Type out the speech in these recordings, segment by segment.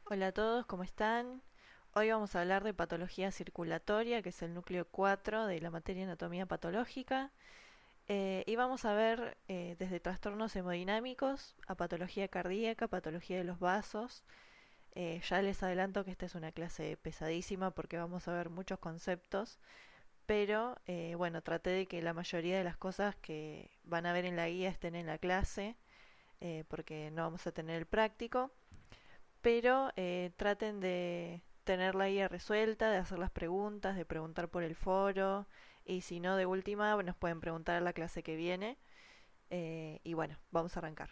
Hola a todos, ¿cómo están? Hoy vamos a hablar de patología circulatoria, que es el núcleo 4 de la materia anatomía patológica, y vamos a ver desde trastornos hemodinámicos a patología cardíaca, patología de los vasos. Ya les adelanto que esta es una clase pesadísima porque vamos a ver muchos conceptos, pero bueno, traté de que la mayoría de las cosas que van a ver en la guía estén en la clase, porque no vamos a tener el práctico, pero traten de tener la guía resuelta, de hacer las preguntas, de preguntar por el foro, y si no, de última, nos pueden preguntar a la clase que viene. Y bueno, vamos a arrancar.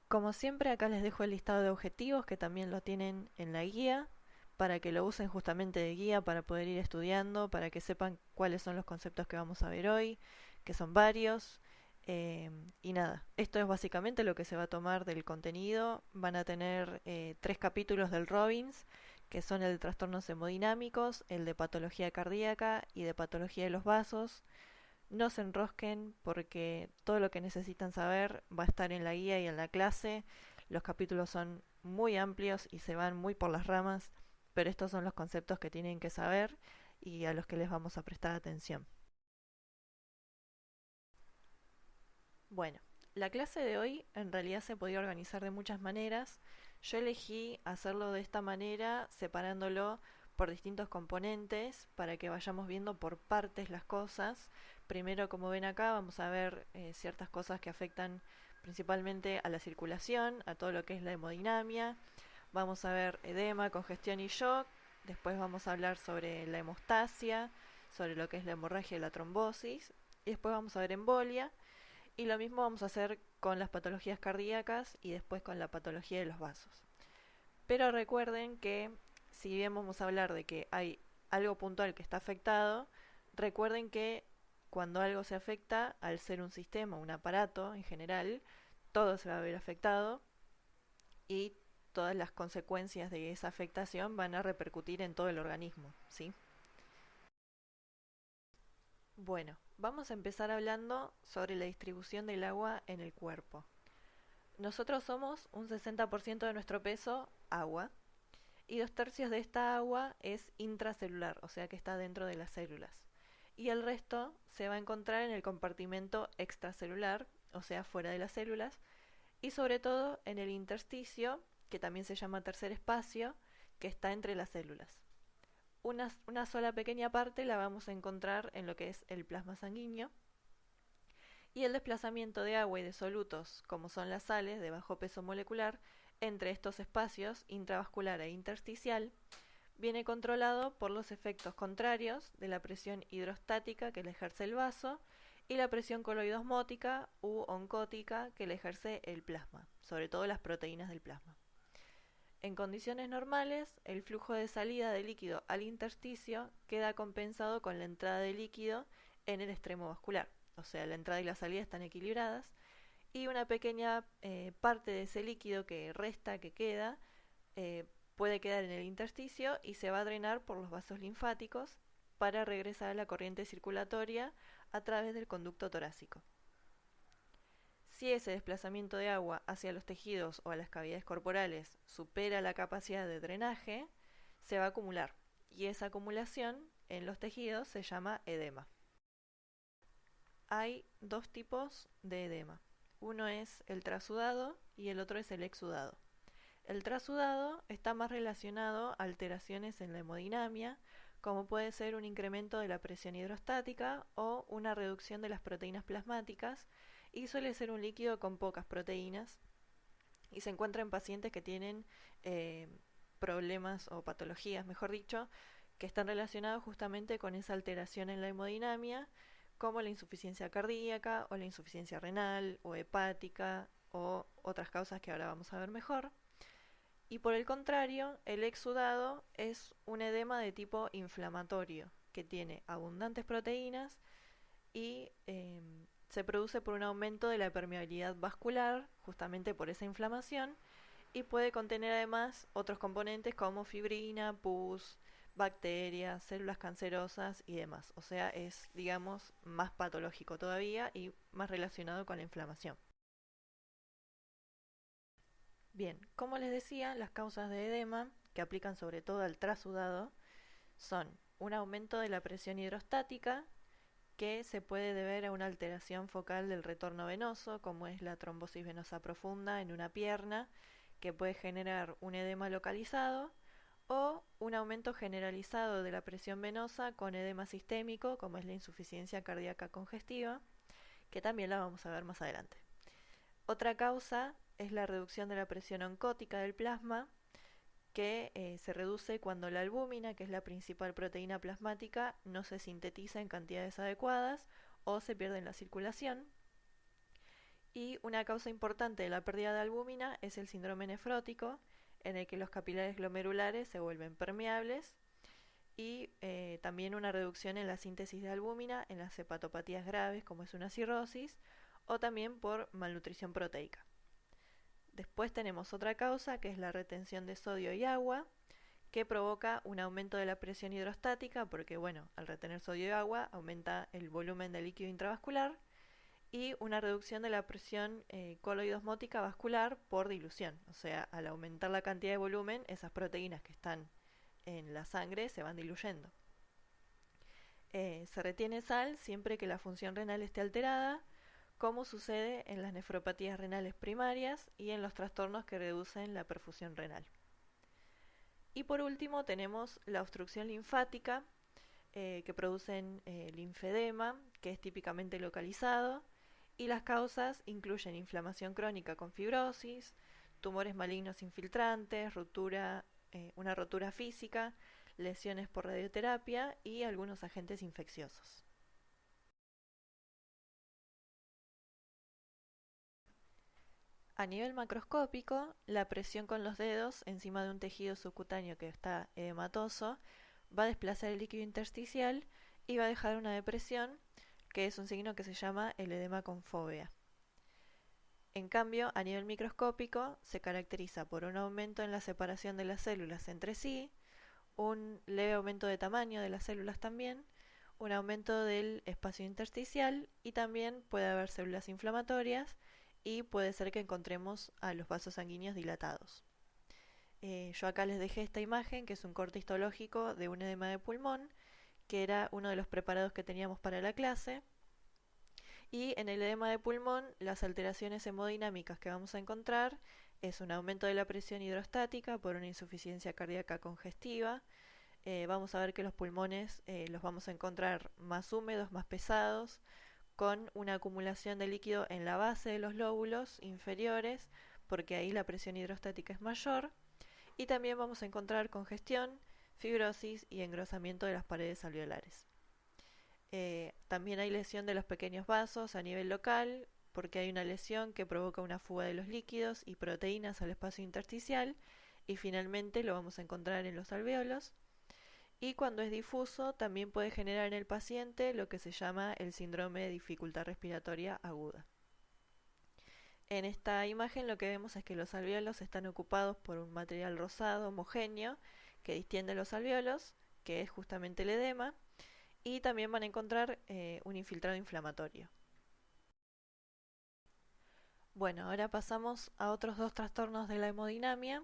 Como siempre, acá les dejo el listado de objetivos que también lo tienen en la guía, para que lo usen justamente de guía para poder ir estudiando, para que sepan cuáles son los conceptos que vamos a ver hoy, que son varios. Y nada, esto es básicamente lo que se va a tomar del contenido. Van a tener 3 capítulos del Robbins, que son el de trastornos hemodinámicos, el de patología cardíaca y de patología de los vasos. No se enrosquen porque todo lo que necesitan saber va a estar en la guía y en la clase. Los capítulos son muy amplios y se van muy por las ramas, pero estos son los conceptos que tienen que saber y a los que les vamos a prestar atención. Bueno, la clase de hoy en realidad se podía organizar de muchas maneras. Yo elegí hacerlo de esta manera, separándolo por distintos componentes para que vayamos viendo por partes las cosas. Primero, como ven acá, vamos a ver ciertas cosas que afectan principalmente a la circulación, a todo lo que es la hemodinamia. Vamos a ver edema, congestión y shock. Después vamos a hablar sobre la hemostasia, sobre lo que es la hemorragia y la trombosis. Y después vamos a ver embolia. Y lo mismo vamos a hacer con las patologías cardíacas y después con la patología de los vasos. Pero recuerden que si bien vamos a hablar de que hay algo puntual que está afectado, recuerden que cuando algo se afecta, al ser un sistema, un aparato en general, todo se va a ver afectado y todas las consecuencias de esa afectación van a repercutir en todo el organismo, ¿sí? Bueno, vamos a empezar hablando sobre la distribución del agua en el cuerpo. Nosotros somos un 60% de nuestro peso agua y 2 tercios de esta agua es intracelular, o sea que está dentro de las células. Y el resto se va a encontrar en el compartimento extracelular, o sea fuera de las células, y sobre todo en el intersticio, que también se llama tercer espacio, que está entre las células. Una sola pequeña parte la vamos a encontrar en lo que es el plasma sanguíneo, y el desplazamiento de agua y de solutos, como son las sales de bajo peso molecular, entre estos espacios intravascular e intersticial, viene controlado por los efectos contrarios de la presión hidrostática que le ejerce el vaso y la presión coloidosmótica u oncótica que le ejerce el plasma, sobre todo las proteínas del plasma. En condiciones normales, el flujo de salida de líquido al intersticio queda compensado con la entrada de líquido en el extremo vascular, o sea, la entrada y la salida están equilibradas, y una pequeña parte de ese líquido que resta, que queda, puede quedar en el intersticio y se va a drenar por los vasos linfáticos para regresar a la corriente circulatoria a través del conducto torácico. Si ese desplazamiento de agua hacia los tejidos o a las cavidades corporales supera la capacidad de drenaje, se va a acumular y esa acumulación en los tejidos se llama edema. Hay 2 tipos de edema. Uno es el trasudado y el otro es el exudado. El trasudado está más relacionado a alteraciones en la hemodinamia, como puede ser un incremento de la presión hidrostática o una reducción de las proteínas plasmáticas, y suele ser un líquido con pocas proteínas y se encuentra en pacientes que tienen eh, problemas o patologías, mejor dicho, que están relacionados justamente con esa alteración en la hemodinamia, como la insuficiencia cardíaca o la insuficiencia renal o hepática o otras causas que ahora vamos a ver mejor. Y por el contrario, el exudado es un edema de tipo inflamatorio, que tiene abundantes proteínas y se produce por un aumento de la permeabilidad vascular, justamente por esa inflamación, y puede contener además otros componentes como fibrina, pus, bacterias, células cancerosas y demás. O sea, es, digamos, más patológico todavía y más relacionado con la inflamación. Bien, como les decía, las causas de edema, que aplican sobre todo al trasudado, son un aumento de la presión hidrostática, que se puede deber a una alteración focal del retorno venoso, como es la trombosis venosa profunda en una pierna, que puede generar un edema localizado, o un aumento generalizado de la presión venosa con edema sistémico, como es la insuficiencia cardíaca congestiva, que también la vamos a ver más adelante. Otra causa es la reducción de la presión oncótica del plasma, que se reduce cuando la albúmina, que es la principal proteína plasmática, no se sintetiza en cantidades adecuadas o se pierde en la circulación. Y una causa importante de la pérdida de albúmina es el síndrome nefrótico, en el que los capilares glomerulares se vuelven permeables, y también una reducción en la síntesis de albúmina en las hepatopatías graves, como es una cirrosis, o también por malnutrición proteica. Después tenemos otra causa, que es la retención de sodio y agua, que provoca un aumento de la presión hidrostática, porque bueno, al retener sodio y agua aumenta el volumen de líquido intravascular, y una reducción de la presión coloidosmótica vascular por dilución. O sea, al aumentar la cantidad de volumen, esas proteínas que están en la sangre se van diluyendo. Se retiene sal siempre que la función renal esté alterada, como sucede en las nefropatías renales primarias y en los trastornos que reducen la perfusión renal. Y por último tenemos la obstrucción linfática, que producen linfedema, que es típicamente localizado, y las causas incluyen inflamación crónica con fibrosis, tumores malignos infiltrantes, una rotura física, lesiones por radioterapia y algunos agentes infecciosos. A nivel macroscópico, la presión con los dedos encima de un tejido subcutáneo que está edematoso va a desplazar el líquido intersticial y va a dejar una depresión, que es un signo que se llama el edema con fóvea. En cambio, a nivel microscópico, se caracteriza por un aumento en la separación de las células entre sí, un leve aumento de tamaño de las células también, un aumento del espacio intersticial, y también puede haber células inflamatorias y puede ser que encontremos a los vasos sanguíneos dilatados. Yo acá les dejé esta imagen, que es un corte histológico de un edema de pulmón, que era uno de los preparados que teníamos para la clase. Y en el edema de pulmón, las alteraciones hemodinámicas que vamos a encontrar es un aumento de la presión hidrostática por una insuficiencia cardíaca congestiva. Vamos a ver que los pulmones los vamos a encontrar más húmedos, más pesados, con una acumulación de líquido en la base de los lóbulos inferiores, porque ahí la presión hidrostática es mayor. Y también vamos a encontrar congestión, fibrosis y engrosamiento de las paredes alveolares. También hay lesión de los pequeños vasos a nivel local, porque hay una lesión que provoca una fuga de los líquidos y proteínas al espacio intersticial, y finalmente lo vamos a encontrar en los alvéolos. Y cuando es difuso, también puede generar en el paciente lo que se llama el síndrome de dificultad respiratoria aguda. En esta imagen lo que vemos es que los alvéolos están ocupados por un material rosado homogéneo que distiende los alvéolos, que es justamente el edema, y también van a encontrar un infiltrado inflamatorio. Bueno, ahora pasamos a otros dos trastornos de la hemodinamia,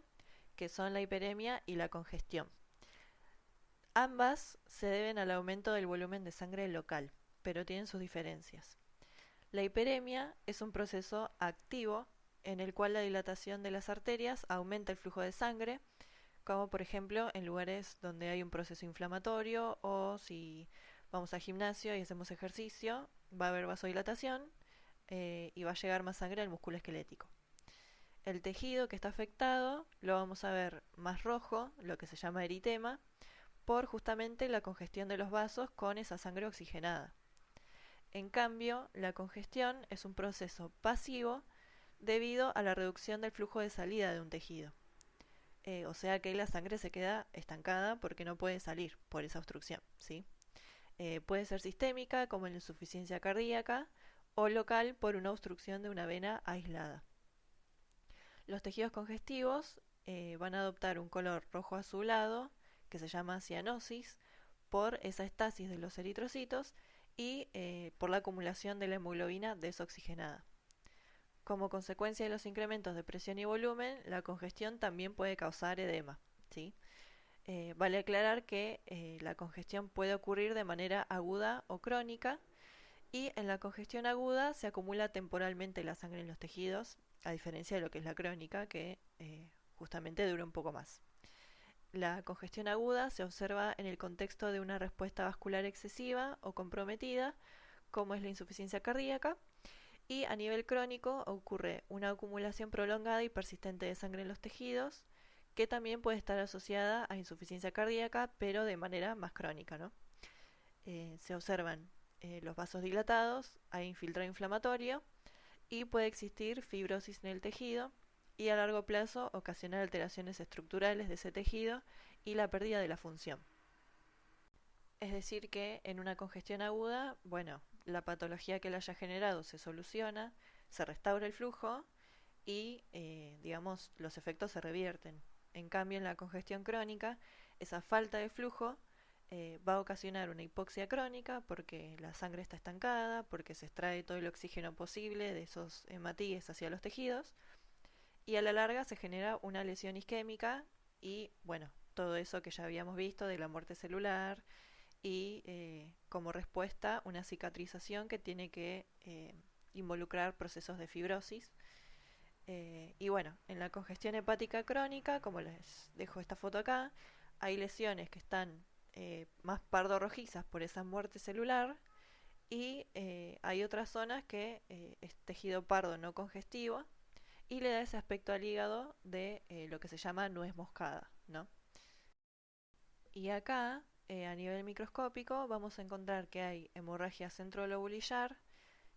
que son la hiperemia y la congestión. Ambas se deben al aumento del volumen de sangre local, pero tienen sus diferencias. La hiperemia es un proceso activo en el cual la dilatación de las arterias aumenta el flujo de sangre, como por ejemplo en lugares donde hay un proceso inflamatorio, o si vamos al gimnasio y hacemos ejercicio, va a haber vasodilatación y va a llegar más sangre al músculo esquelético. El tejido que está afectado lo vamos a ver más rojo, lo que se llama eritema, por justamente la congestión de los vasos con esa sangre oxigenada. En cambio, la congestión es un proceso pasivo debido a la reducción del flujo de salida de un tejido. O sea que la sangre se queda estancada porque no puede salir por esa obstrucción, ¿sí? Puede ser sistémica, como en la insuficiencia cardíaca, o local por una obstrucción de una vena aislada. Los tejidos congestivos van a adoptar un color rojo azulado, que se llama cianosis, por esa estasis de los eritrocitos y por la acumulación de la hemoglobina desoxigenada. Como consecuencia de los incrementos de presión y volumen, la congestión también puede causar edema, ¿sí? Vale aclarar que la congestión puede ocurrir de manera aguda o crónica, y en la congestión aguda se acumula temporalmente la sangre en los tejidos, a diferencia de lo que es la crónica, que justamente dura un poco más. La congestión aguda se observa en el contexto de una respuesta vascular excesiva o comprometida, como es la insuficiencia cardíaca, y a nivel crónico ocurre una acumulación prolongada y persistente de sangre en los tejidos, que también puede estar asociada a insuficiencia cardíaca, pero de manera más crónica, ¿no? Se observan los vasos dilatados, hay infiltrado inflamatorio y puede existir fibrosis en el tejido, y a largo plazo ocasionar alteraciones estructurales de ese tejido y la pérdida de la función. Es decir que en una congestión aguda, bueno, la patología que la haya generado se soluciona, se restaura el flujo y, digamos, los efectos se revierten. En cambio, en la congestión crónica, esa falta de flujo va a ocasionar una hipoxia crónica porque la sangre está estancada, porque se extrae todo el oxígeno posible de esos hematíes hacia los tejidos, y a la larga se genera una lesión isquémica y, bueno, todo eso que ya habíamos visto de la muerte celular y como respuesta una cicatrización que tiene que involucrar procesos de fibrosis. Y bueno, en la congestión hepática crónica, como les dejo esta foto acá, hay lesiones que están más pardo-rojizas por esa muerte celular, y hay otras zonas que es tejido pardo no congestivo y le da ese aspecto al hígado de lo que se llama nuez moscada, ¿no? Y acá, a nivel microscópico, vamos a encontrar que hay hemorragia centrolobulillar,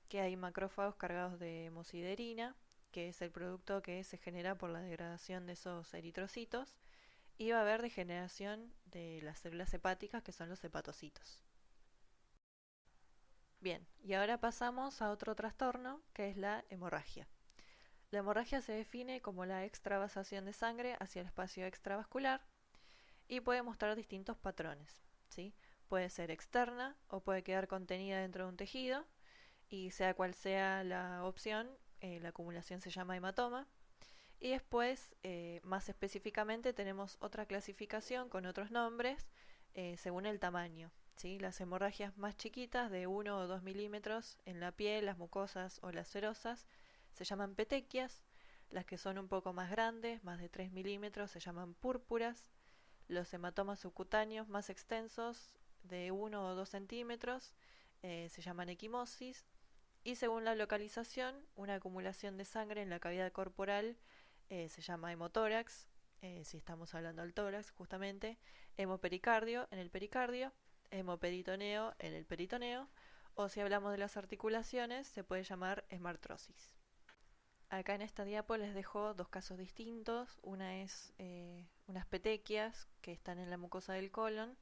que hay macrófagos cargados de hemosiderina, que es el producto que se genera por la degradación de esos eritrocitos, y va a haber degeneración de las células hepáticas, que son los hepatocitos. Bien, y ahora pasamos a otro trastorno, que es la hemorragia. La hemorragia se define como la extravasación de sangre hacia el espacio extravascular y puede mostrar distintos patrones, ¿sí? Puede ser externa o puede quedar contenida dentro de un tejido, y sea cual sea la opción, la acumulación se llama hematoma. Y después, más específicamente, tenemos otra clasificación con otros nombres según el tamaño, ¿sí? Las hemorragias más chiquitas, de 1 o 2 milímetros en la piel, las mucosas o las serosas, se llaman petequias. Las que son un poco más grandes, más de 3 milímetros, se llaman púrpuras. Los hematomas subcutáneos más extensos, de 1 o 2 centímetros, se llaman equimosis. Y según la localización, una acumulación de sangre en la cavidad corporal se llama hemotórax, si estamos hablando del tórax justamente, hemopericardio en el pericardio, hemoperitoneo en el peritoneo, o si hablamos de las articulaciones, se puede llamar hemartrosis. Acá en esta diapo les dejo dos casos distintos. Una es unas petequias que están en la mucosa del colon,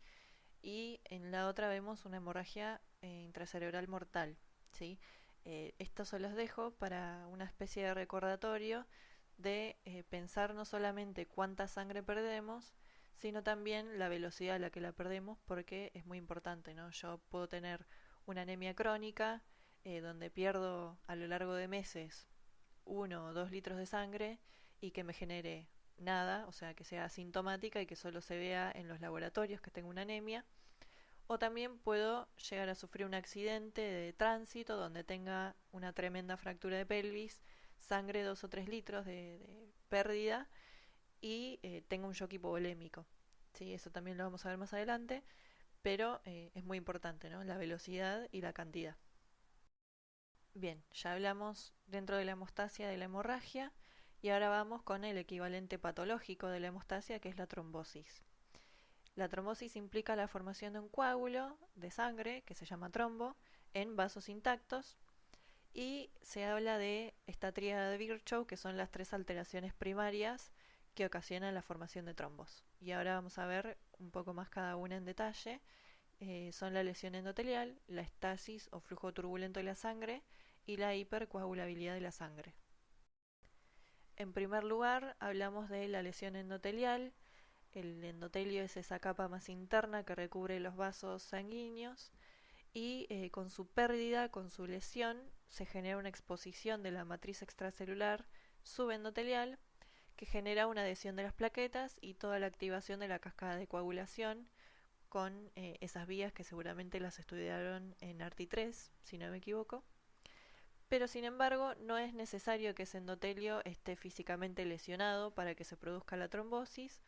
y en la otra vemos una hemorragia intracerebral mortal, ¿sí? Estos se los dejo para una especie de recordatorio de pensar no solamente cuánta sangre perdemos, sino también la velocidad a la que la perdemos, porque es muy importante, ¿no? Yo puedo tener una anemia crónica donde pierdo a lo largo de meses 1 o 2 litros de sangre y que me genere nada, o sea, que sea asintomática y que solo se vea en los laboratorios que tengo una anemia. O también puedo llegar a sufrir un accidente de tránsito donde tenga una tremenda fractura de pelvis, sangre 2 o 3 litros de pérdida, y tenga un shock hipovolémico. ¿Sí? Eso también lo vamos a ver más adelante, pero es muy importante, ¿no? La velocidad y la cantidad. Bien, ya hablamos dentro de la hemostasia de la hemorragia, y ahora vamos con el equivalente patológico de la hemostasia, que es la trombosis. La trombosis implica la formación de un coágulo de sangre, que se llama trombo, en vasos intactos, y se habla de esta tríada de Virchow, que son las 3 alteraciones primarias que ocasionan la formación de trombos. Y ahora vamos a ver un poco más cada una en detalle. Son la lesión endotelial, la estasis o flujo turbulento de la sangre y la hipercoagulabilidad de la sangre. En primer lugar, hablamos de la lesión endotelial. El endotelio es esa capa más interna que recubre los vasos sanguíneos, y con su pérdida, con su lesión, se genera una exposición de la matriz extracelular subendotelial que genera una adhesión de las plaquetas y toda la activación de la cascada de coagulación con esas vías que seguramente las estudiaron en ARTI3, si no me equivoco. Pero sin embargo, no es necesario que ese endotelio esté físicamente lesionado para que se produzca la trombosis,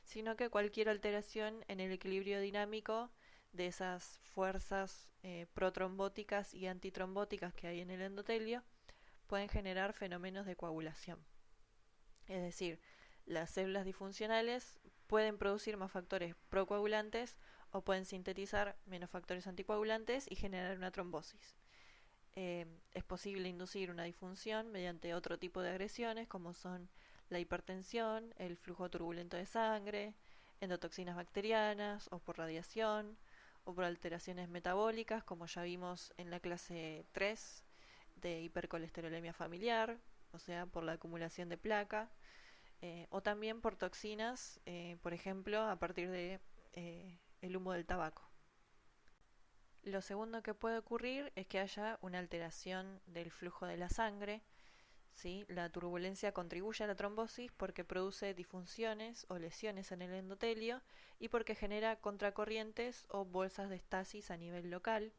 sino que cualquier alteración en el equilibrio dinámico de esas fuerzas protrombóticas y antitrombóticas que hay en el endotelio pueden generar fenómenos de coagulación. Es decir, las células disfuncionales pueden producir más factores procoagulantes o pueden sintetizar menos factores anticoagulantes y generar una trombosis. Es posible inducir una disfunción mediante otro tipo de agresiones como son la hipertensión, el flujo turbulento de sangre, endotoxinas bacterianas o por radiación o por alteraciones metabólicas como ya vimos en la clase 3 de hipercolesterolemia familiar, o sea, por la acumulación de placa, o también por toxinas, por ejemplo, a partir de el humo del tabaco. Lo segundo que puede ocurrir es que haya una alteración del flujo de la sangre. ¿Sí? La turbulencia contribuye a la trombosis porque produce disfunciones o lesiones en el endotelio y porque genera contracorrientes o bolsas de estasis a nivel local.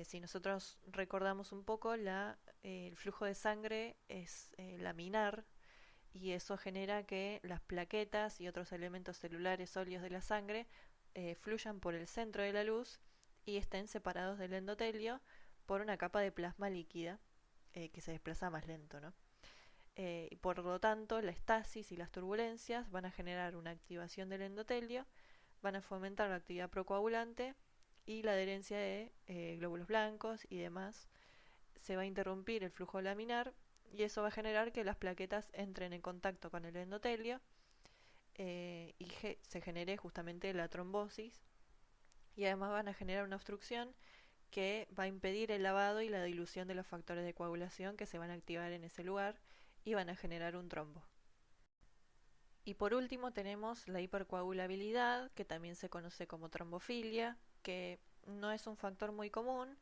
Si nosotros recordamos un poco, el flujo de sangre es laminar y eso genera que las plaquetas y otros elementos celulares sólidos de la sangre fluyan por el centro de la luz y estén separados del endotelio por una capa de plasma líquida que se desplaza más lento, ¿no? Y por lo tanto, la estasis y las turbulencias van a generar una activación del endotelio, van a fomentar la actividad procoagulante y la adherencia de glóbulos blancos y demás. Se va a interrumpir el flujo laminar y eso va a generar que las plaquetas entren en contacto con el endotelio y se genere justamente la trombosis y además van a generar una obstrucción que va a impedir el lavado y la dilución de los factores de coagulación que se van a activar en ese lugar y van a generar un trombo. Y por último tenemos la hipercoagulabilidad, que también se conoce como trombofilia, que no es un factor muy común,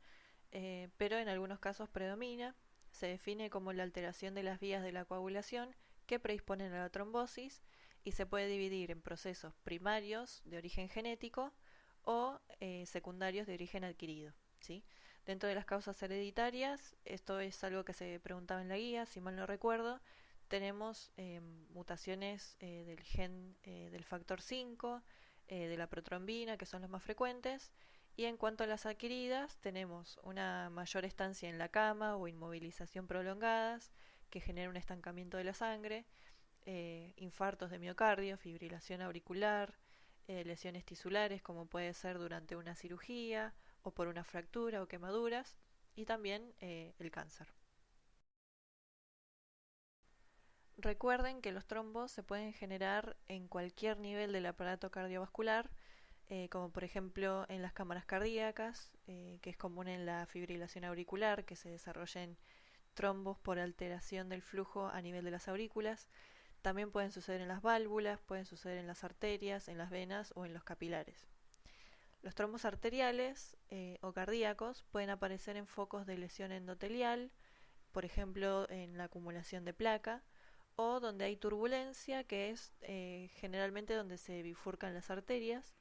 pero en algunos casos predomina. Se define como la alteración de las vías de la coagulación que predisponen a la trombosis y se puede dividir en procesos primarios de origen genético o secundarios de origen adquirido. ¿Sí? Dentro de las causas hereditarias, esto es algo que se preguntaba en la guía, si mal no recuerdo, tenemos mutaciones del gen del factor 5, de la protrombina, que son los más frecuentes, y en cuanto a las adquiridas, tenemos una mayor estancia en la cama o inmovilización prolongadas, que genera un estancamiento de la sangre, infartos de miocardio, fibrilación auricular, lesiones tisulares, como puede ser durante una cirugía o por una fractura o quemaduras, y también el cáncer. Recuerden que los trombos se pueden generar en cualquier nivel del aparato cardiovascular, como por ejemplo en las cámaras cardíacas, que es común en la fibrilación auricular, que se desarrollen trombos por alteración del flujo a nivel de las aurículas. También pueden suceder en las válvulas, pueden suceder en las arterias, en las venas o en los capilares. Los trombos arteriales o cardíacos pueden aparecer en focos de lesión endotelial, por ejemplo en la acumulación de placa, o donde hay turbulencia, que es generalmente donde se bifurcan las arterias,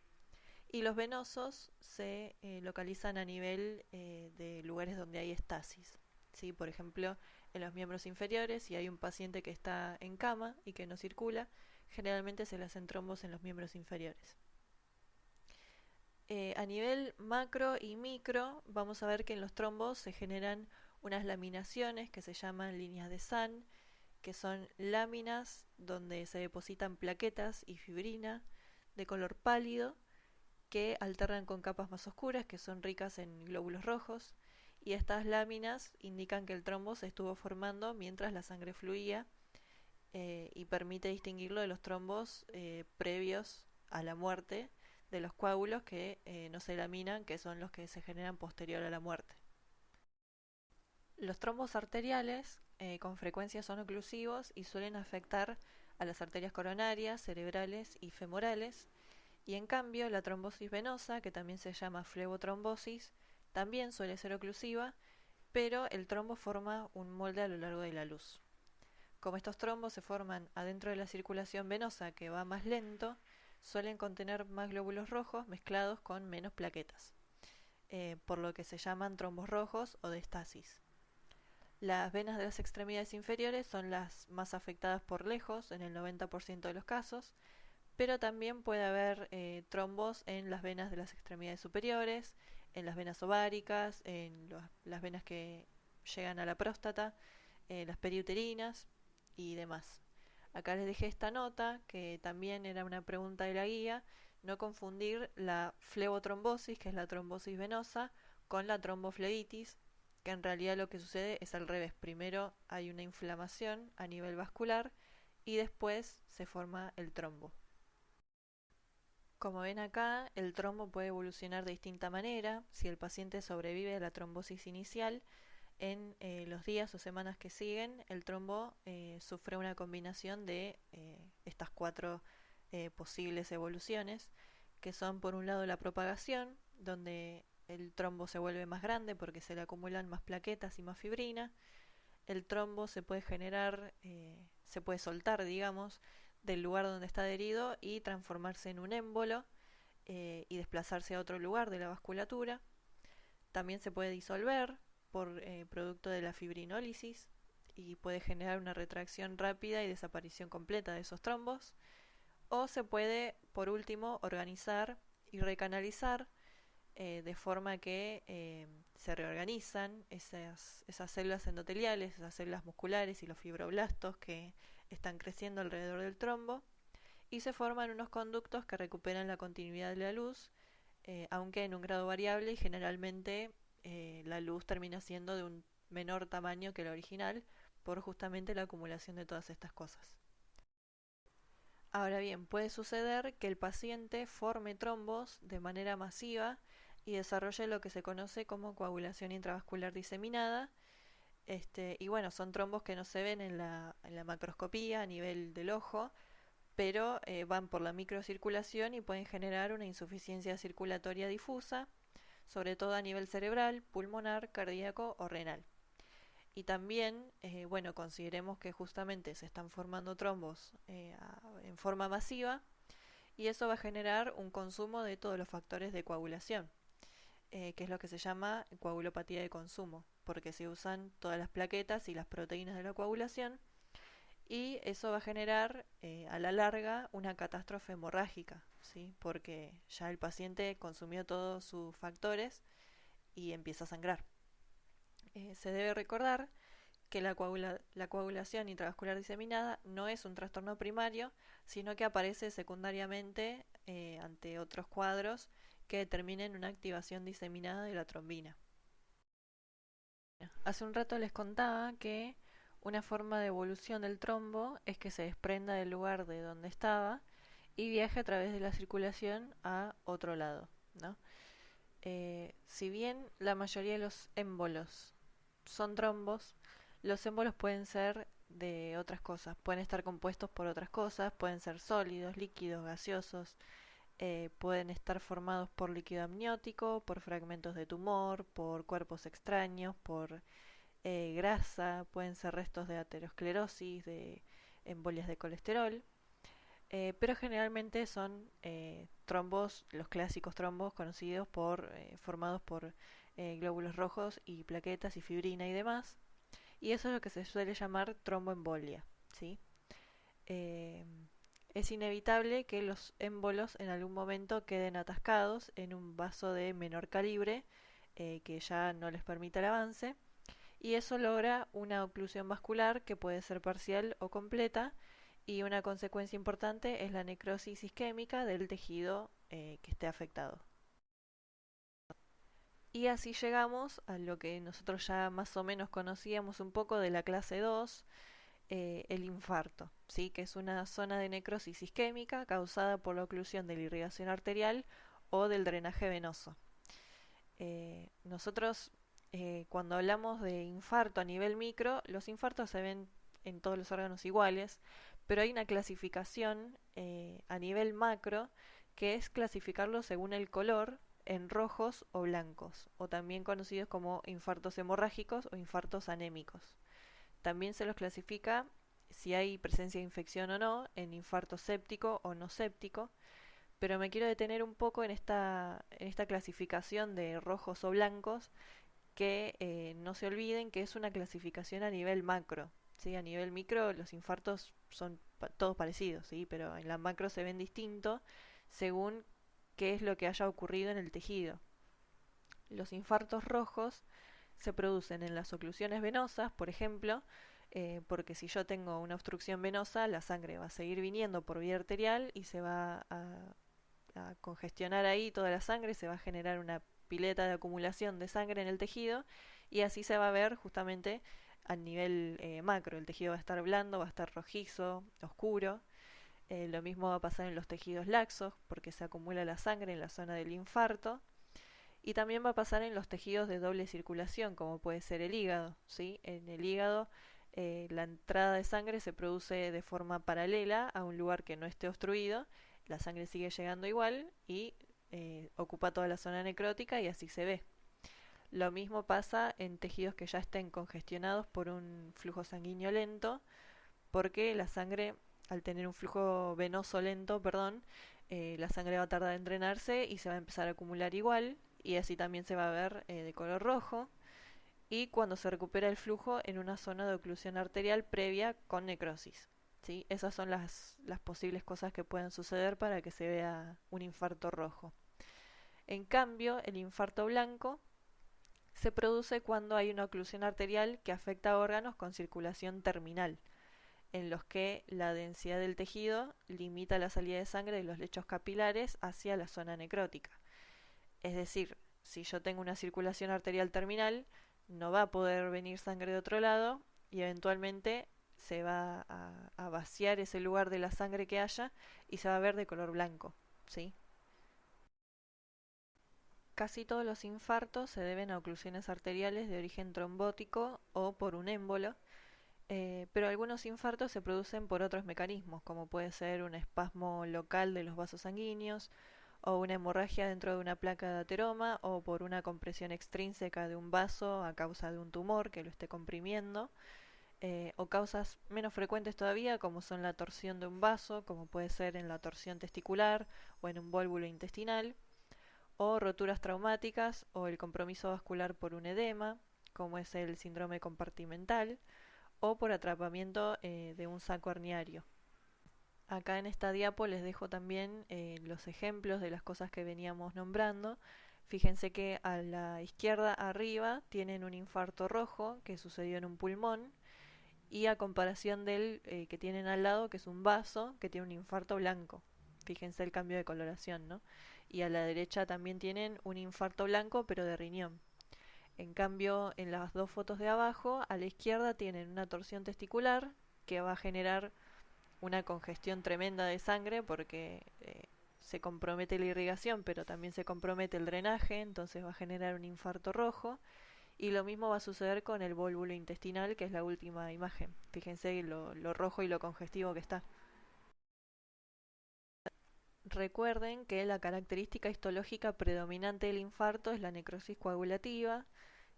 y los venosos se localizan a nivel de lugares donde hay estasis. ¿Sí? Por ejemplo, en los miembros inferiores, si hay un paciente que está en cama y que no circula, generalmente se le hacen trombos en los miembros inferiores. A nivel macro y micro, vamos a ver que en los trombos se generan unas laminaciones que se llaman líneas de Sahn, que son láminas donde se depositan plaquetas y fibrina de color pálido que alternan con capas más oscuras que son ricas en glóbulos rojos, y estas láminas indican que el trombo se estuvo formando mientras la sangre fluía y permite distinguirlo de los trombos previos a la muerte de los coágulos que no se laminan, que son los que se generan posterior a la muerte. Los trombos arteriales con frecuencia son oclusivos y suelen afectar a las arterias coronarias, cerebrales y femorales, Y en cambio, la trombosis venosa, que también se llama flebotrombosis, también suele ser oclusiva, pero el trombo forma un molde a lo largo de la luz. Como estos trombos se forman adentro de la circulación venosa, que va más lento, suelen contener más glóbulos rojos mezclados con menos plaquetas, por lo que se llaman trombos rojos o de estasis. Las venas de las extremidades inferiores son las más afectadas por lejos, en el 90% de los casos, pero también puede haber trombos en las venas de las extremidades superiores, en las venas ováricas, en las venas que llegan a la próstata, las periuterinas y demás. Acá les dejé esta nota, que también era una pregunta de la guía: no confundir la flebotrombosis, que es la trombosis venosa, con la tromboflebitis, que en realidad lo que sucede es al revés. Primero hay una inflamación a nivel vascular y después se forma el trombo. Como ven acá, el trombo puede evolucionar de distinta manera. Si el paciente sobrevive a la trombosis inicial, en los días o semanas que siguen, el trombo sufre una combinación de estas cuatro posibles evoluciones, que son por un lado la propagación, donde el trombo se vuelve más grande porque se le acumulan más plaquetas y más fibrina. El trombo se puede generar, se puede soltar, digamos, del lugar donde está adherido y transformarse en un émbolo y desplazarse a otro lugar de la vasculatura. También se puede disolver por producto de la fibrinólisis y puede generar una retracción rápida y desaparición completa de esos trombos. O se puede, por último, organizar y recanalizar de forma que se reorganizan esas células endoteliales, esas células musculares y los fibroblastos que están creciendo alrededor del trombo, y se forman unos conductos que recuperan la continuidad de la luz, aunque en un grado variable, y generalmente la luz termina siendo de un menor tamaño que la original por justamente la acumulación de todas estas cosas. Ahora bien, puede suceder que el paciente forme trombos de manera masiva y desarrolle lo que se conoce como coagulación intravascular diseminada. Y bueno, son trombos que no se ven en la macroscopía a nivel del ojo, pero van por la microcirculación y pueden generar una insuficiencia circulatoria difusa, sobre todo a nivel cerebral, pulmonar, cardíaco o renal. Y también, bueno, consideremos que justamente se están formando trombos en forma masiva, y eso va a generar un consumo de todos los factores de coagulación, que es lo que se llama coagulopatía de consumo, porque se usan todas las plaquetas y las proteínas de la coagulación, y eso va a generar a la larga una catástrofe hemorrágica, ¿sí? Porque ya el paciente consumió todos sus factores y empieza a sangrar. Se debe recordar que la coagulación intravascular diseminada no es un trastorno primario, sino que aparece secundariamente ante otros cuadros que determinen una activación diseminada de la trombina. Hace un rato les contaba que una forma de evolución del trombo es que se desprenda del lugar de donde estaba y viaje a través de la circulación a otro lado, ¿no? Si bien la mayoría de los émbolos son trombos, los émbolos pueden ser de otras cosas, pueden estar compuestos por otras cosas, pueden ser sólidos, líquidos, gaseosos, pueden estar formados por líquido amniótico, por fragmentos de tumor, por cuerpos extraños, por grasa, pueden ser restos de aterosclerosis, de embolias de colesterol, pero generalmente son trombos, los clásicos trombos conocidos formados por glóbulos rojos y plaquetas y fibrina y demás, y eso es lo que se suele llamar tromboembolia, ¿sí? Eh, es inevitable que los émbolos en algún momento queden atascados en un vaso de menor calibre que ya no les permite el avance, y eso logra una oclusión vascular que puede ser parcial o completa, y una consecuencia importante es la necrosis isquémica del tejido que esté afectado. Y así llegamos a lo que nosotros ya más o menos conocíamos un poco de la clase 2, el infarto, ¿sí? Que es una zona de necrosis isquémica causada por la oclusión de la irrigación arterial o del drenaje venoso. Nosotros cuando hablamos de infarto a nivel micro, los infartos se ven en todos los órganos iguales, pero hay una clasificación a nivel macro que es clasificarlo según el color en rojos o blancos, o también conocidos como infartos hemorrágicos o infartos anémicos. También se los clasifica si hay presencia de infección o no, en infarto séptico o no séptico, pero me quiero detener un poco en esta clasificación de rojos o blancos, que no se olviden que es una clasificación a nivel macro. ¿Sí? A nivel micro los infartos son todos parecidos, ¿sí? Pero en la macro se ven distintos según qué es lo que haya ocurrido en el tejido. Los infartos rojos se producen en las oclusiones venosas, por ejemplo, porque si yo tengo una obstrucción venosa, la sangre va a seguir viniendo por vía arterial y se va a congestionar ahí toda la sangre, se va a generar una pileta de acumulación de sangre en el tejido y así se va a ver justamente a nivel macro. El tejido va a estar blando, va a estar rojizo, oscuro. Lo mismo va a pasar en los tejidos laxos porque se acumula la sangre en la zona del infarto. Y también va a pasar en los tejidos de doble circulación, como puede ser el hígado. ¿Sí? En el hígado la entrada de sangre se produce de forma paralela a un lugar que no esté obstruido, la sangre sigue llegando igual y ocupa toda la zona necrótica y así se ve. Lo mismo pasa en tejidos que ya estén congestionados por un flujo sanguíneo lento, porque la sangre, al tener un flujo venoso lento, la sangre va a tardar en drenarse y se va a empezar a acumular igual, y así también se va a ver de color rojo, y cuando se recupera el flujo en una zona de oclusión arterial previa con necrosis. ¿Sí? Esas son las posibles cosas que pueden suceder para que se vea un infarto rojo. En cambio, el infarto blanco se produce cuando hay una oclusión arterial que afecta a órganos con circulación terminal, en los que la densidad del tejido limita la salida de sangre de los lechos capilares hacia la zona necrótica. Es decir, si yo tengo una circulación arterial terminal, no va a poder venir sangre de otro lado y eventualmente se va a vaciar ese lugar de la sangre que haya y se va a ver de color blanco. ¿Sí? Casi todos los infartos se deben a oclusiones arteriales de origen trombótico o por un émbolo, pero algunos infartos se producen por otros mecanismos, como puede ser un espasmo local de los vasos sanguíneos, o una hemorragia dentro de una placa de ateroma, o por una compresión extrínseca de un vaso a causa de un tumor que lo esté comprimiendo, o causas menos frecuentes todavía, como son la torsión de un vaso, como puede ser en la torsión testicular o en un vólvulo intestinal, o roturas traumáticas o el compromiso vascular por un edema, como es el síndrome compartimental, o por atrapamiento de un saco herniario. Acá en esta diapo les dejo también los ejemplos de las cosas que veníamos nombrando. Fíjense que a la izquierda arriba tienen un infarto rojo que sucedió en un pulmón, y a comparación del que tienen al lado, que es un vaso, que tiene un infarto blanco. Fíjense el cambio de coloración, ¿no? Y a la derecha también tienen un infarto blanco, pero de riñón. En cambio, en las dos fotos de abajo, a la izquierda tienen una torsión testicular que va a generar una congestión tremenda de sangre porque se compromete la irrigación, pero también se compromete el drenaje, entonces va a generar un infarto rojo. Y lo mismo va a suceder con el vólvulo intestinal, que es la última imagen. Fíjense lo rojo y lo congestivo que está. Recuerden que la característica histológica predominante del infarto es la necrosis coagulativa,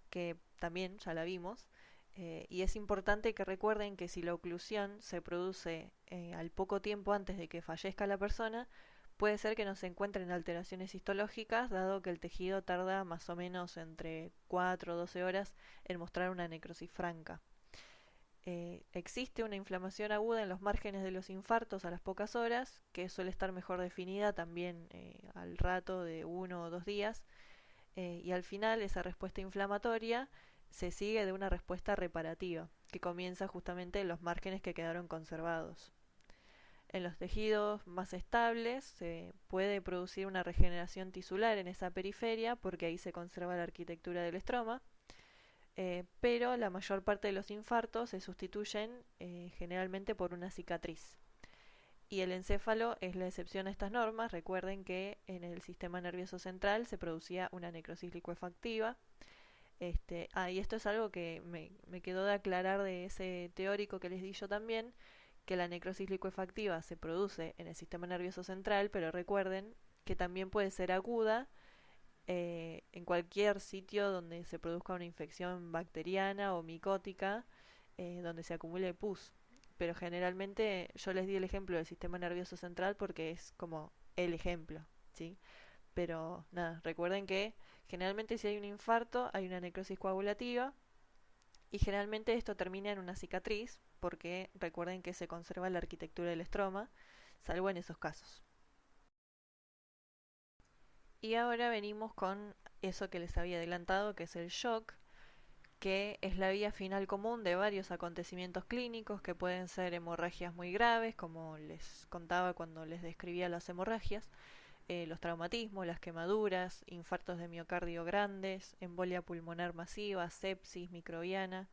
que también ya la vimos, y es importante que recuerden que si la oclusión se produce al poco tiempo antes de que fallezca la persona, puede ser que no se encuentren alteraciones histológicas, dado que el tejido tarda más o menos entre 4 o 12 horas en mostrar una necrosis franca. Existe una inflamación aguda en los márgenes de los infartos a las pocas horas, que suele estar mejor definida también al rato de 1 o 2 días, y al final esa respuesta inflamatoria se sigue de una respuesta reparativa, que comienza justamente en los márgenes que quedaron conservados. En los tejidos más estables se puede producir una regeneración tisular en esa periferia porque ahí se conserva la arquitectura del estroma, pero la mayor parte de los infartos se sustituyen generalmente por una cicatriz. Y el encéfalo es la excepción a estas normas. Recuerden que en el sistema nervioso central se producía una necrosis licuefactiva. Y esto es algo que me quedó de aclarar de ese teórico que les di yo también, que la necrosis licuefactiva se produce en el sistema nervioso central, pero recuerden que también puede ser aguda en cualquier sitio donde se produzca una infección bacteriana o micótica, donde se acumule pus. Pero generalmente yo les di el ejemplo del sistema nervioso central porque es como el ejemplo, ¿sí? Pero nada, recuerden que generalmente si hay un infarto hay una necrosis coagulativa y generalmente esto termina en una cicatriz porque recuerden que se conserva la arquitectura del estroma, salvo en esos casos. Y ahora venimos con eso que les había adelantado, que es el shock, que es la vía final común de varios acontecimientos clínicos que pueden ser hemorragias muy graves, como les contaba cuando les describía las hemorragias, los traumatismos, las quemaduras, infartos de miocardio grandes, embolia pulmonar masiva, sepsis microbiana,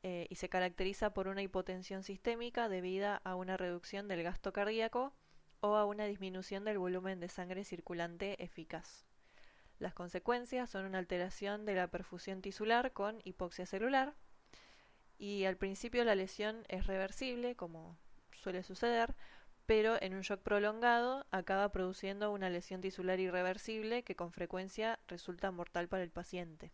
y se caracteriza por una hipotensión sistémica debida a una reducción del gasto cardíaco o a una disminución del volumen de sangre circulante eficaz. Las consecuencias son una alteración de la perfusión tisular con hipoxia celular y al principio la lesión es reversible, como suele suceder, pero en un shock prolongado acaba produciendo una lesión tisular irreversible que con frecuencia resulta mortal para el paciente.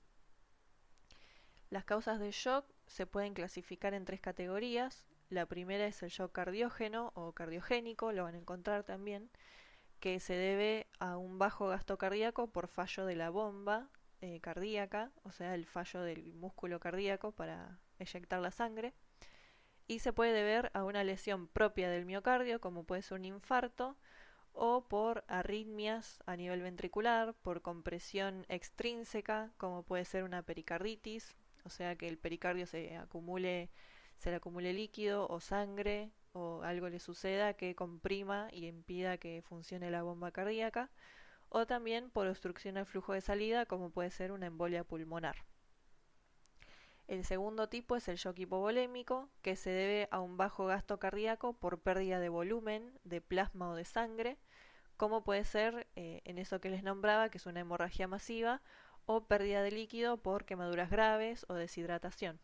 Las causas de shock se pueden clasificar en tres categorías. La primera es el shock cardiógeno o cardiogénico, lo van a encontrar también, que se debe a un bajo gasto cardíaco por fallo de la bomba cardíaca, o sea, el fallo del músculo cardíaco para eyectar la sangre. Y se puede deber a una lesión propia del miocardio, como puede ser un infarto, o por arritmias a nivel ventricular, por compresión extrínseca, como puede ser una pericarditis, o sea que el pericardio se le acumule líquido o sangre o algo le suceda que comprima y impida que funcione la bomba cardíaca, o también por obstrucción al flujo de salida, como puede ser una embolia pulmonar. El segundo tipo es el shock hipovolémico, que se debe a un bajo gasto cardíaco por pérdida de volumen, de plasma o de sangre, como puede ser en eso que les nombraba, que es una hemorragia masiva, o pérdida de líquido por quemaduras graves o deshidratación.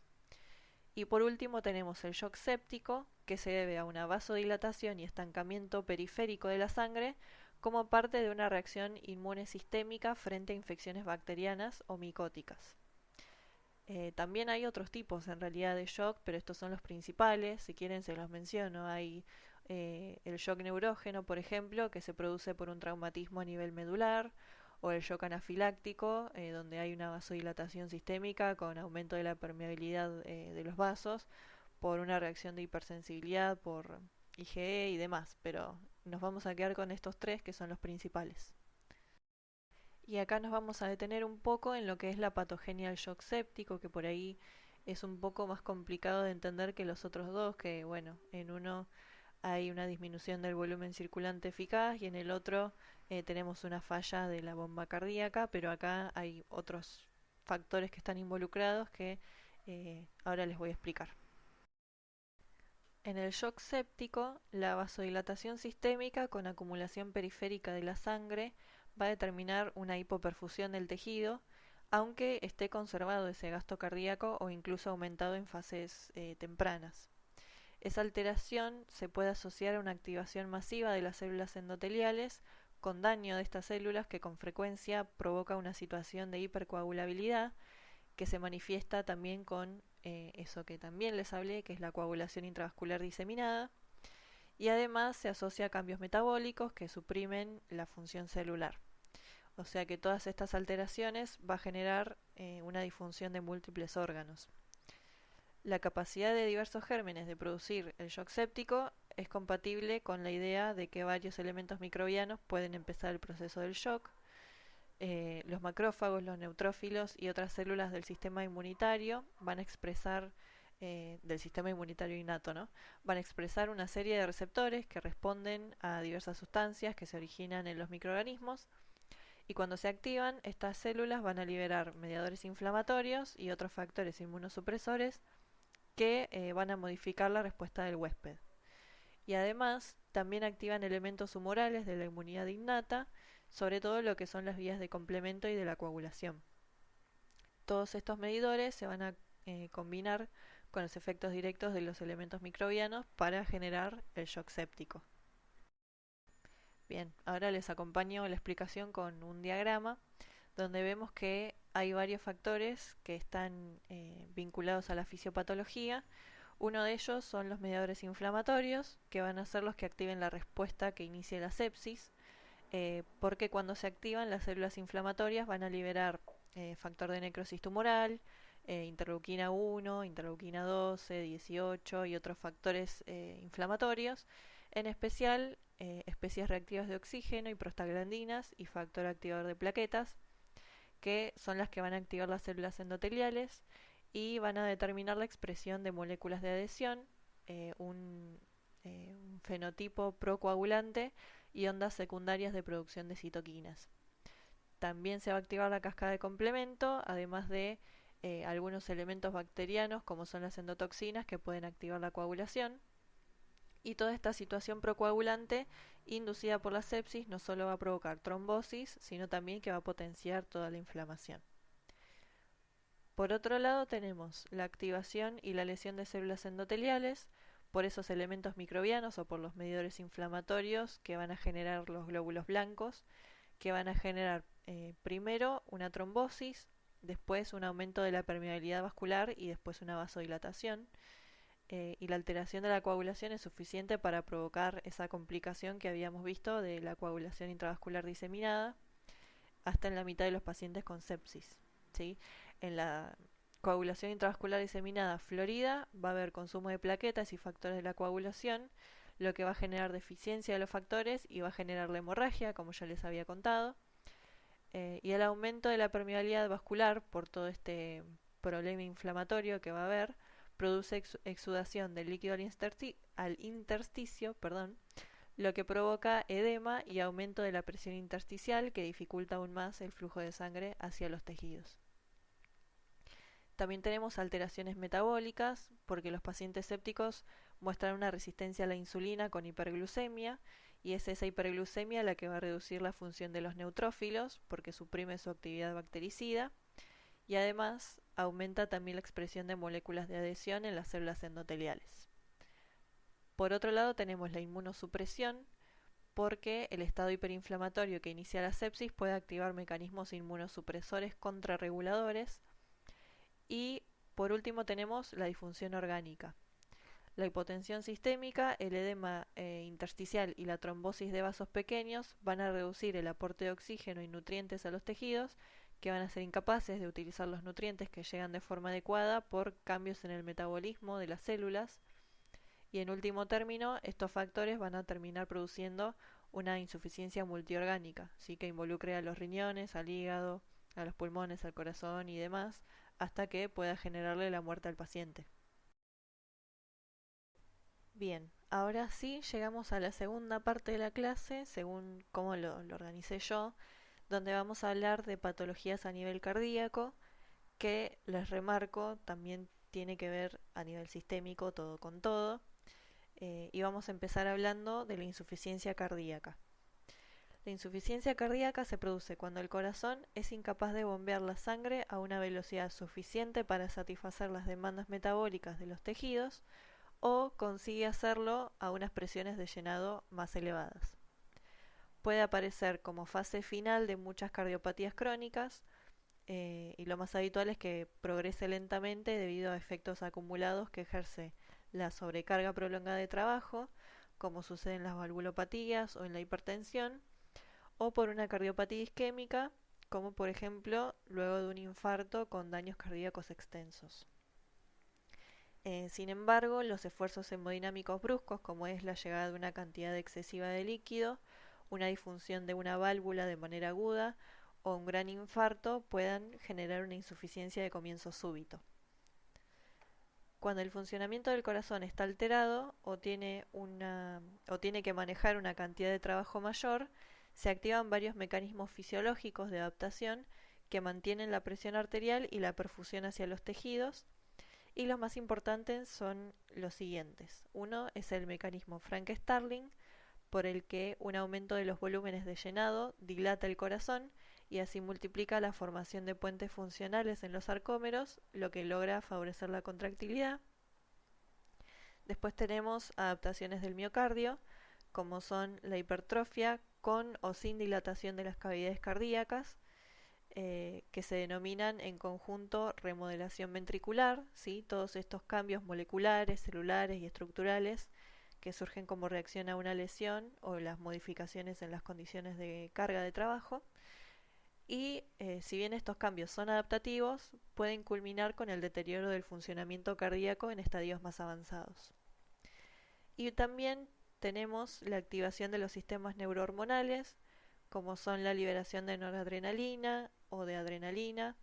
Y por último tenemos el shock séptico, que se debe a una vasodilatación y estancamiento periférico de la sangre como parte de una reacción inmune sistémica frente a infecciones bacterianas o micóticas. También hay otros tipos en realidad de shock, pero estos son los principales. Si quieren se los menciono. Hay el shock neurógeno, por ejemplo, que se produce por un traumatismo a nivel medular, o el shock anafiláctico, donde hay una vasodilatación sistémica con aumento de la permeabilidad de los vasos por una reacción de hipersensibilidad, por IgE y demás. Pero nos vamos a quedar con estos tres que son los principales. Y acá nos vamos a detener un poco en lo que es la patogenia del shock séptico, que por ahí es un poco más complicado de entender que los otros dos, que bueno, en uno hay una disminución del volumen circulante eficaz y en el otro tenemos una falla de la bomba cardíaca, pero acá hay otros factores que están involucrados que ahora les voy a explicar. En el shock séptico, la vasodilatación sistémica con acumulación periférica de la sangre va a determinar una hipoperfusión del tejido, aunque esté conservado ese gasto cardíaco o incluso aumentado en fases tempranas. Esa alteración se puede asociar a una activación masiva de las células endoteliales con daño de estas células que con frecuencia provoca una situación de hipercoagulabilidad que se manifiesta también con eso que también les hablé, que es la coagulación intravascular diseminada, y además se asocia a cambios metabólicos que suprimen la función celular. O sea que todas estas alteraciones va a generar una disfunción de múltiples órganos. La capacidad de diversos gérmenes de producir el shock séptico es compatible con la idea de que varios elementos microbianos pueden empezar el proceso del shock. Los macrófagos, los neutrófilos y otras células del sistema inmunitario van a expresar, del sistema inmunitario innato, ¿no? Van a expresar una serie de receptores que responden a diversas sustancias que se originan en los microorganismos y cuando se activan, estas células van a liberar mediadores inflamatorios y otros factores inmunosupresores que van a modificar la respuesta del huésped. Y además también activan elementos humorales de la inmunidad innata, sobre todo lo que son las vías de complemento y de la coagulación. Todos estos medidores se van a combinar con los efectos directos de los elementos microbianos para generar el shock séptico. Bien, ahora les acompaño la explicación con un diagrama donde vemos que hay varios factores que están vinculados a la fisiopatología. Uno de ellos son los mediadores inflamatorios, que van a ser los que activen la respuesta que inicie la sepsis, porque cuando se activan las células inflamatorias van a liberar factor de necrosis tumoral, interleuquina 1, interleuquina 12, 18 y otros factores inflamatorios, en especial especies reactivas de oxígeno y prostaglandinas y factor activador de plaquetas, que son las que van a activar las células endoteliales y van a determinar la expresión de moléculas de adhesión, un fenotipo procoagulante y ondas secundarias de producción de citoquinas. También se va a activar la cascada de complemento, además de algunos elementos bacterianos como son las endotoxinas que pueden activar la coagulación. Y toda esta situación procoagulante inducida por la sepsis no solo va a provocar trombosis, sino también que va a potenciar toda la inflamación. Por otro lado tenemos la activación y la lesión de células endoteliales por esos elementos microbianos o por los mediadores inflamatorios que van a generar los glóbulos blancos, que van a generar primero una trombosis, después un aumento de la permeabilidad vascular y después una vasodilatación. Y la alteración de la coagulación es suficiente para provocar esa complicación que habíamos visto de la coagulación intravascular diseminada hasta en la mitad de los pacientes con sepsis, ¿sí? En la coagulación intravascular diseminada florida va a haber consumo de plaquetas y factores de la coagulación, lo que va a generar deficiencia de los factores y va a generar la hemorragia, como ya les había contado. Y el aumento de la permeabilidad vascular por todo este problema inflamatorio que va a haber produce exudación del líquido al intersticio, lo que provoca edema y aumento de la presión intersticial que dificulta aún más el flujo de sangre hacia los tejidos. También tenemos alteraciones metabólicas porque los pacientes sépticos muestran una resistencia a la insulina con hiperglucemia y es esa hiperglucemia la que va a reducir la función de los neutrófilos porque suprime su actividad bactericida y además aumenta también la expresión de moléculas de adhesión en las células endoteliales. Por otro lado tenemos la inmunosupresión porque el estado hiperinflamatorio que inicia la sepsis puede activar mecanismos inmunosupresores contrarreguladores. Y por último tenemos la disfunción orgánica. La hipotensión sistémica, el edema intersticial y la trombosis de vasos pequeños van a reducir el aporte de oxígeno y nutrientes a los tejidos, que van a ser incapaces de utilizar los nutrientes que llegan de forma adecuada por cambios en el metabolismo de las células. Y en último término, estos factores van a terminar produciendo una insuficiencia multiorgánica, ¿sí? Que involucre a los riñones, al hígado, a los pulmones, al corazón y demás, hasta que pueda generarle la muerte al paciente. Bien, ahora sí llegamos a la segunda parte de la clase, según cómo lo organicé yo, donde vamos a hablar de patologías a nivel cardíaco, que les remarco también tiene que ver a nivel sistémico todo con todo, y vamos a empezar hablando de la insuficiencia cardíaca. La insuficiencia cardíaca se produce cuando el corazón es incapaz de bombear la sangre a una velocidad suficiente para satisfacer las demandas metabólicas de los tejidos o consigue hacerlo a unas presiones de llenado más elevadas. Puede aparecer como fase final de muchas cardiopatías crónicas y lo más habitual es que progrese lentamente debido a efectos acumulados que ejerce la sobrecarga prolongada de trabajo, como sucede en las valvulopatías o en la hipertensión, o por una cardiopatía isquémica, como por ejemplo luego de un infarto con daños cardíacos extensos. Sin embargo, los esfuerzos hemodinámicos bruscos, como es la llegada de una cantidad excesiva de líquido, una disfunción de una válvula de manera aguda o un gran infarto, puedan generar una insuficiencia de comienzo súbito. Cuando el funcionamiento del corazón está alterado o tiene que manejar una cantidad de trabajo mayor, se activan varios mecanismos fisiológicos de adaptación que mantienen la presión arterial y la perfusión hacia los tejidos, y los más importantes son los siguientes. Uno es el mecanismo Frank-Starling, por el que un aumento de los volúmenes de llenado dilata el corazón y así multiplica la formación de puentes funcionales en los sarcómeros, lo que logra favorecer la contractilidad. Después tenemos adaptaciones del miocardio, como son la hipertrofia con o sin dilatación de las cavidades cardíacas, que se denominan en conjunto remodelación ventricular, ¿sí? Todos estos cambios moleculares, celulares y estructurales que surgen como reacción a una lesión o las modificaciones en las condiciones de carga de trabajo. Y si bien estos cambios son adaptativos, pueden culminar con el deterioro del funcionamiento cardíaco en estadios más avanzados. Y también tenemos la activación de los sistemas neurohormonales, como son la liberación de noradrenalina o de adrenalina,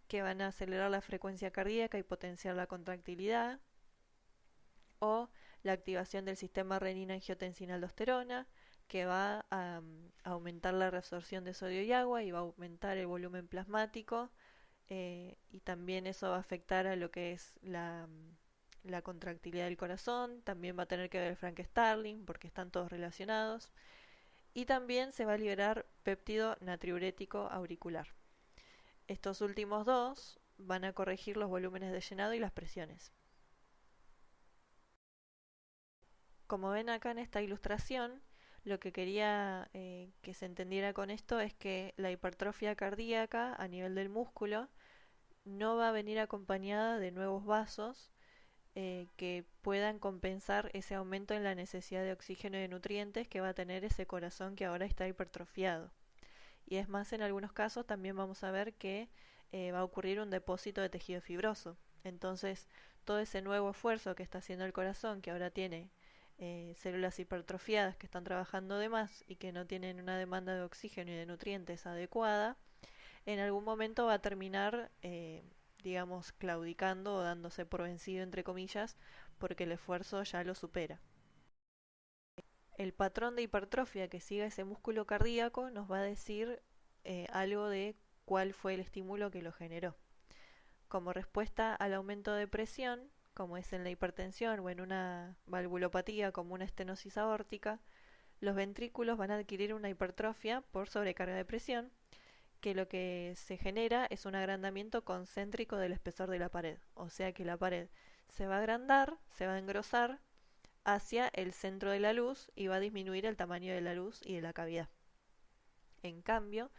que van a acelerar la frecuencia cardíaca y potenciar la contractilidad, o la activación del sistema renina-angiotensina-aldosterona, que va a aumentar la reabsorción de sodio y agua y va a aumentar el volumen plasmático, y también eso va a afectar a lo que es la contractilidad del corazón. También va a tener que ver el Frank Starling porque están todos relacionados. Y también se va a liberar péptido natriurético auricular. Estos últimos dos van a corregir los volúmenes de llenado y las presiones. Como ven acá en esta ilustración, lo que quería que se entendiera con esto es que la hipertrofia cardíaca a nivel del músculo no va a venir acompañada de nuevos vasos que puedan compensar ese aumento en la necesidad de oxígeno y de nutrientes que va a tener ese corazón que ahora está hipertrofiado. Y es más, en algunos casos también vamos a ver que va a ocurrir un depósito de tejido fibroso. Entonces, todo ese nuevo esfuerzo que está haciendo el corazón, que ahora tiene células hipertrofiadas que están trabajando de más y que no tienen una demanda de oxígeno y de nutrientes adecuada, en algún momento va a terminar, digamos, claudicando o dándose por vencido, entre comillas, porque el esfuerzo ya lo supera. El patrón de hipertrofia que siga ese músculo cardíaco nos va a decir algo de cuál fue el estímulo que lo generó. Como respuesta al aumento de presión, como es en la hipertensión o en una valvulopatía como una estenosis aórtica, los ventrículos van a adquirir una hipertrofia por sobrecarga de presión, que lo que se genera es un agrandamiento concéntrico del espesor de la pared, o sea que la pared se va a agrandar, se va a engrosar hacia el centro de la luz y va a disminuir el tamaño de la luz y de la cavidad. En cambio,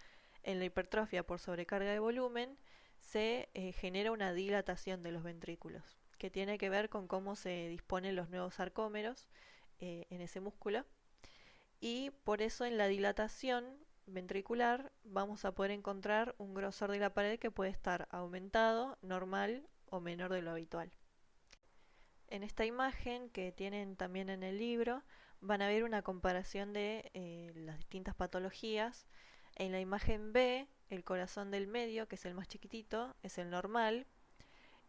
en la hipertrofia por sobrecarga de volumen se genera una dilatación de los ventrículos, que tiene que ver con cómo se disponen los nuevos sarcómeros en ese músculo, y por eso en la dilatación ventricular vamos a poder encontrar un grosor de la pared que puede estar aumentado, normal o menor de lo habitual. En esta imagen que tienen también en el libro van a ver una comparación de las distintas patologías. En la imagen B, el corazón del medio, que es el más chiquitito, es el normal,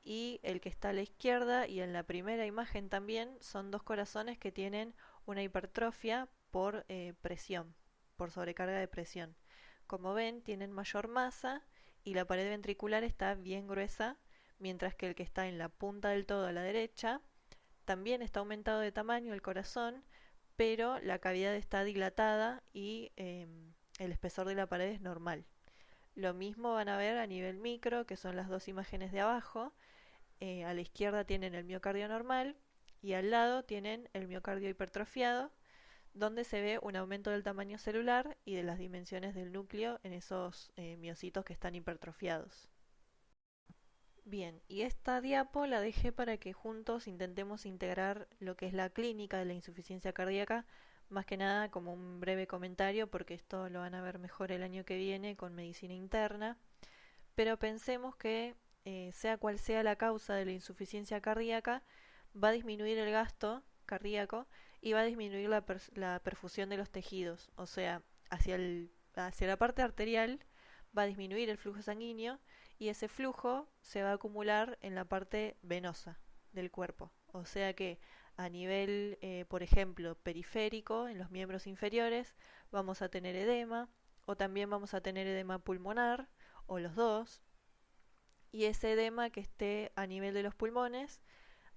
y el que está a la izquierda y en la primera imagen también son dos corazones que tienen una hipertrofia por presión, por sobrecarga de presión. Como ven, tienen mayor masa y la pared ventricular está bien gruesa, mientras que el que está en la punta del todo a la derecha también está aumentado de tamaño el corazón, pero la cavidad está dilatada y el espesor de la pared es normal. Lo mismo van a ver a nivel micro, que son las dos imágenes de abajo. A la izquierda tienen el miocardio normal y al lado tienen el miocardio hipertrofiado, donde se ve un aumento del tamaño celular y de las dimensiones del núcleo en esos miocitos que están hipertrofiados. Bien, y esta diapo la dejé para que juntos intentemos integrar lo que es la clínica de la insuficiencia cardíaca, más que nada como un breve comentario, porque esto lo van a ver mejor el año que viene con medicina interna, pero pensemos que sea cual sea la causa de la insuficiencia cardíaca, va a disminuir el gasto cardíaco y va a disminuir la perfusión de los tejidos, o sea, hacia la parte arterial va a disminuir el flujo sanguíneo y ese flujo se va a acumular en la parte venosa del cuerpo, o sea que a nivel, por ejemplo, periférico, en los miembros inferiores, vamos a tener edema, o también vamos a tener edema pulmonar, o los dos, y ese edema que esté a nivel de los pulmones,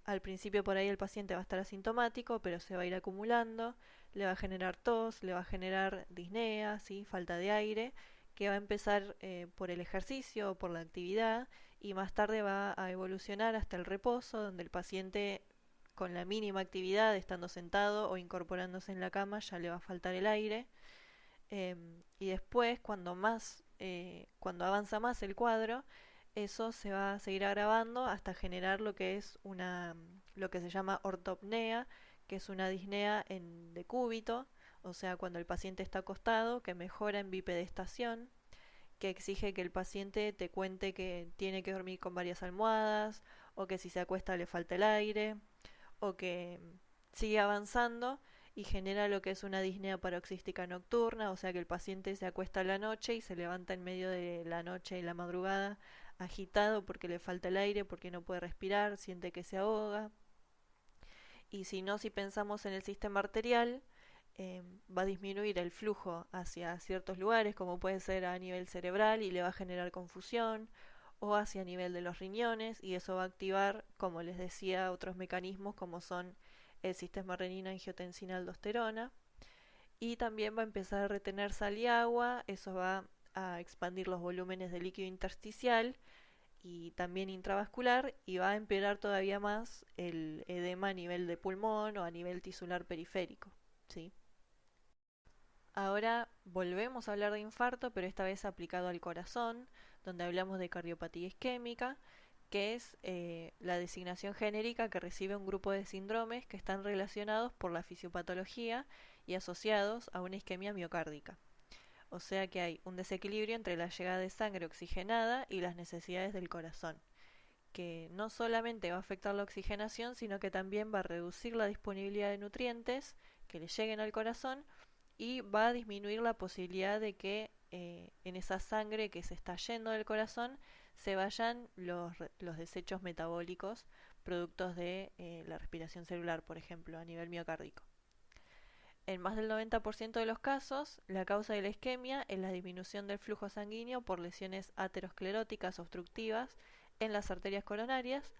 al principio por ahí el paciente va a estar asintomático, pero se va a ir acumulando, le va a generar tos, le va a generar disnea, ¿sí? Falta de aire, que va a empezar por el ejercicio o por la actividad, y más tarde va a evolucionar hasta el reposo, donde el paciente con la mínima actividad, estando sentado o incorporándose en la cama, ya le va a faltar el aire. Y después, cuando avanza más el cuadro, eso se va a seguir agravando hasta generar lo que es lo que se llama ortopnea, que es una disnea en decúbito, o sea, cuando el paciente está acostado, que mejora en bipedestación, que exige que el paciente te cuente que tiene que dormir con varias almohadas, o que si se acuesta le falta el aire, o que sigue avanzando y genera lo que es una disnea paroxística nocturna, o sea que el paciente se acuesta a la noche y se levanta en medio de la noche y la madrugada agitado porque le falta el aire, porque no puede respirar, siente que se ahoga. Y si no, si pensamos en el sistema arterial, va a disminuir el flujo hacia ciertos lugares, como puede ser a nivel cerebral y le va a generar confusión, o hacia nivel de los riñones, y eso va a activar, como les decía, otros mecanismos como son el sistema renina-angiotensina-aldosterona, y también va a empezar a retener sal y agua, eso va a expandir los volúmenes de líquido intersticial y también intravascular, y va a empeorar todavía más el edema a nivel de pulmón o a nivel tisular periférico, ¿sí? Ahora volvemos a hablar de infarto, pero esta vez aplicado al corazón, donde hablamos de cardiopatía isquémica, que es la designación genérica que recibe un grupo de síndromes que están relacionados por la fisiopatología y asociados a una isquemia miocárdica. O sea que hay un desequilibrio entre la llegada de sangre oxigenada y las necesidades del corazón, que no solamente va a afectar la oxigenación, sino que también va a reducir la disponibilidad de nutrientes que le lleguen al corazón y va a disminuir la posibilidad de que en esa sangre que se está yendo del corazón se vayan los desechos metabólicos productos de la respiración celular, por ejemplo, a nivel miocárdico. En más del 90% de los casos, la causa de la isquemia es la disminución del flujo sanguíneo por lesiones ateroscleróticas obstructivas en las arterias coronarias,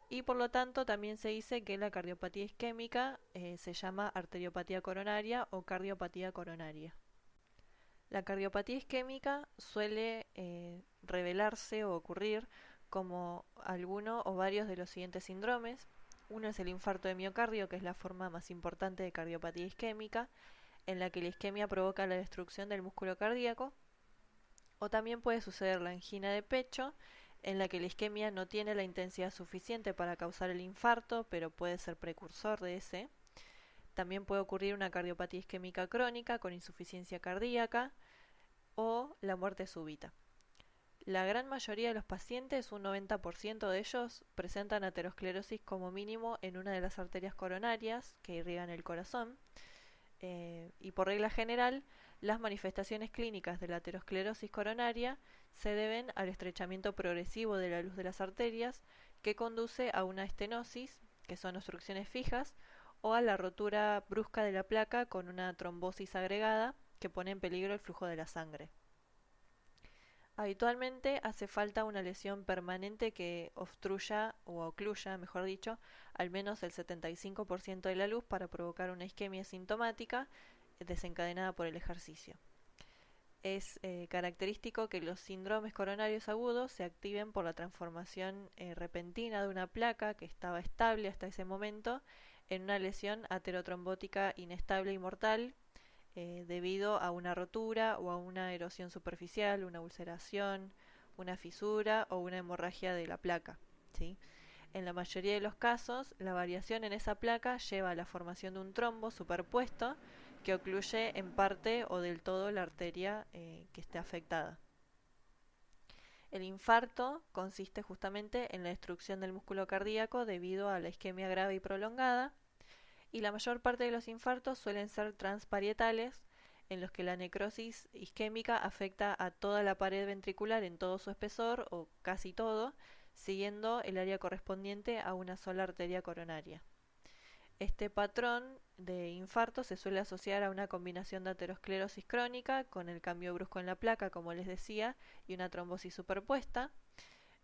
y por lo tanto también se dice que la cardiopatía isquémica se llama arteriopatía coronaria o cardiopatía coronaria. La cardiopatía isquémica suele revelarse o ocurrir como alguno o varios de los siguientes síndromes. Uno es el infarto de miocardio, que es la forma más importante de cardiopatía isquémica, en la que la isquemia provoca la destrucción del músculo cardíaco. O también puede suceder la angina de pecho, en la que la isquemia no tiene la intensidad suficiente para causar el infarto, pero puede ser precursor de ese. También puede ocurrir una cardiopatía isquémica crónica con insuficiencia cardíaca o la muerte súbita. La gran mayoría de los pacientes, un 90% de ellos, presentan aterosclerosis como mínimo en una de las arterias coronarias que irrigan el corazón. Y por regla general, las manifestaciones clínicas de la aterosclerosis coronaria se deben al estrechamiento progresivo de la luz de las arterias, que conduce a una estenosis, que son obstrucciones fijas, o a la rotura brusca de la placa con una trombosis agregada que pone en peligro el flujo de la sangre. Habitualmente hace falta una lesión permanente que obstruya o ocluya, mejor dicho, al menos el 75% de la luz para provocar una isquemia sintomática desencadenada por el ejercicio. Es característico que los síndromes coronarios agudos se activen por la transformación repentina de una placa que estaba estable hasta ese momento en una lesión aterotrombótica inestable y mortal, debido a una rotura o a una erosión superficial, una ulceración, una fisura o una hemorragia de la placa, ¿sí? En la mayoría de los casos, la variación en esa placa lleva a la formación de un trombo superpuesto que ocluye en parte o del todo la arteria que esté afectada. El infarto consiste justamente en la destrucción del músculo cardíaco debido a la isquemia grave y prolongada, y la mayor parte de los infartos suelen ser transparietales, en los que la necrosis isquémica afecta a toda la pared ventricular en todo su espesor o casi todo, siguiendo el área correspondiente a una sola arteria coronaria. Este patrón de infarto se suele asociar a una combinación de aterosclerosis crónica con el cambio brusco en la placa, como les decía, y una trombosis superpuesta.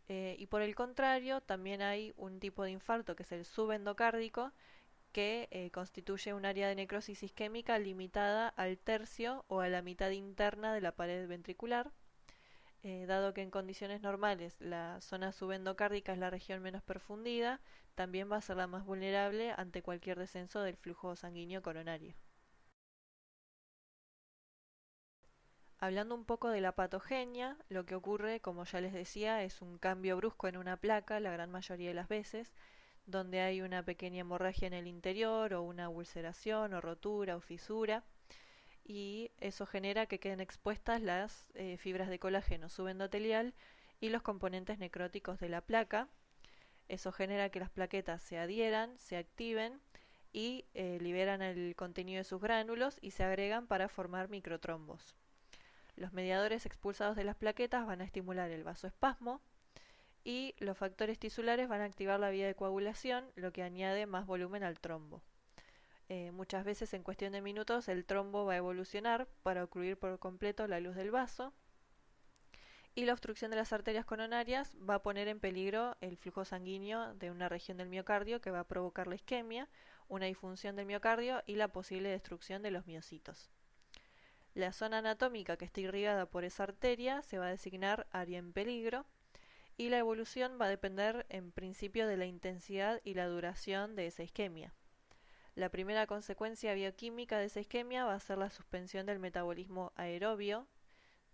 Y por el contrario, también hay un tipo de infarto que es el subendocárdico, que constituye un área de necrosis isquémica limitada al tercio o a la mitad interna de la pared ventricular. Dado que en condiciones normales la zona subendocárdica es la región menos perfundida, también va a ser la más vulnerable ante cualquier descenso del flujo sanguíneo coronario. Hablando un poco de la patogenia, lo que ocurre, como ya les decía, es un cambio brusco en una placa, la gran mayoría de las veces, donde hay una pequeña hemorragia en el interior o una ulceración o rotura o fisura, y eso genera que queden expuestas las fibras de colágeno subendotelial y los componentes necróticos de la placa. Eso genera que las plaquetas se adhieran, se activen y liberan el contenido de sus gránulos y se agregan para formar microtrombos. Los mediadores expulsados de las plaquetas van a estimular el vasoespasmo y los factores tisulares van a activar la vía de coagulación, lo que añade más volumen al trombo. Muchas veces en cuestión de minutos el trombo va a evolucionar para ocluir por completo la luz del vaso y la obstrucción de las arterias coronarias va a poner en peligro el flujo sanguíneo de una región del miocardio que va a provocar la isquemia, una disfunción del miocardio y la posible destrucción de los miocitos. La zona anatómica que está irrigada por esa arteria se va a designar área en peligro y la evolución va a depender en principio de la intensidad y la duración de esa isquemia. La primera consecuencia bioquímica de esa isquemia va a ser la suspensión del metabolismo aerobio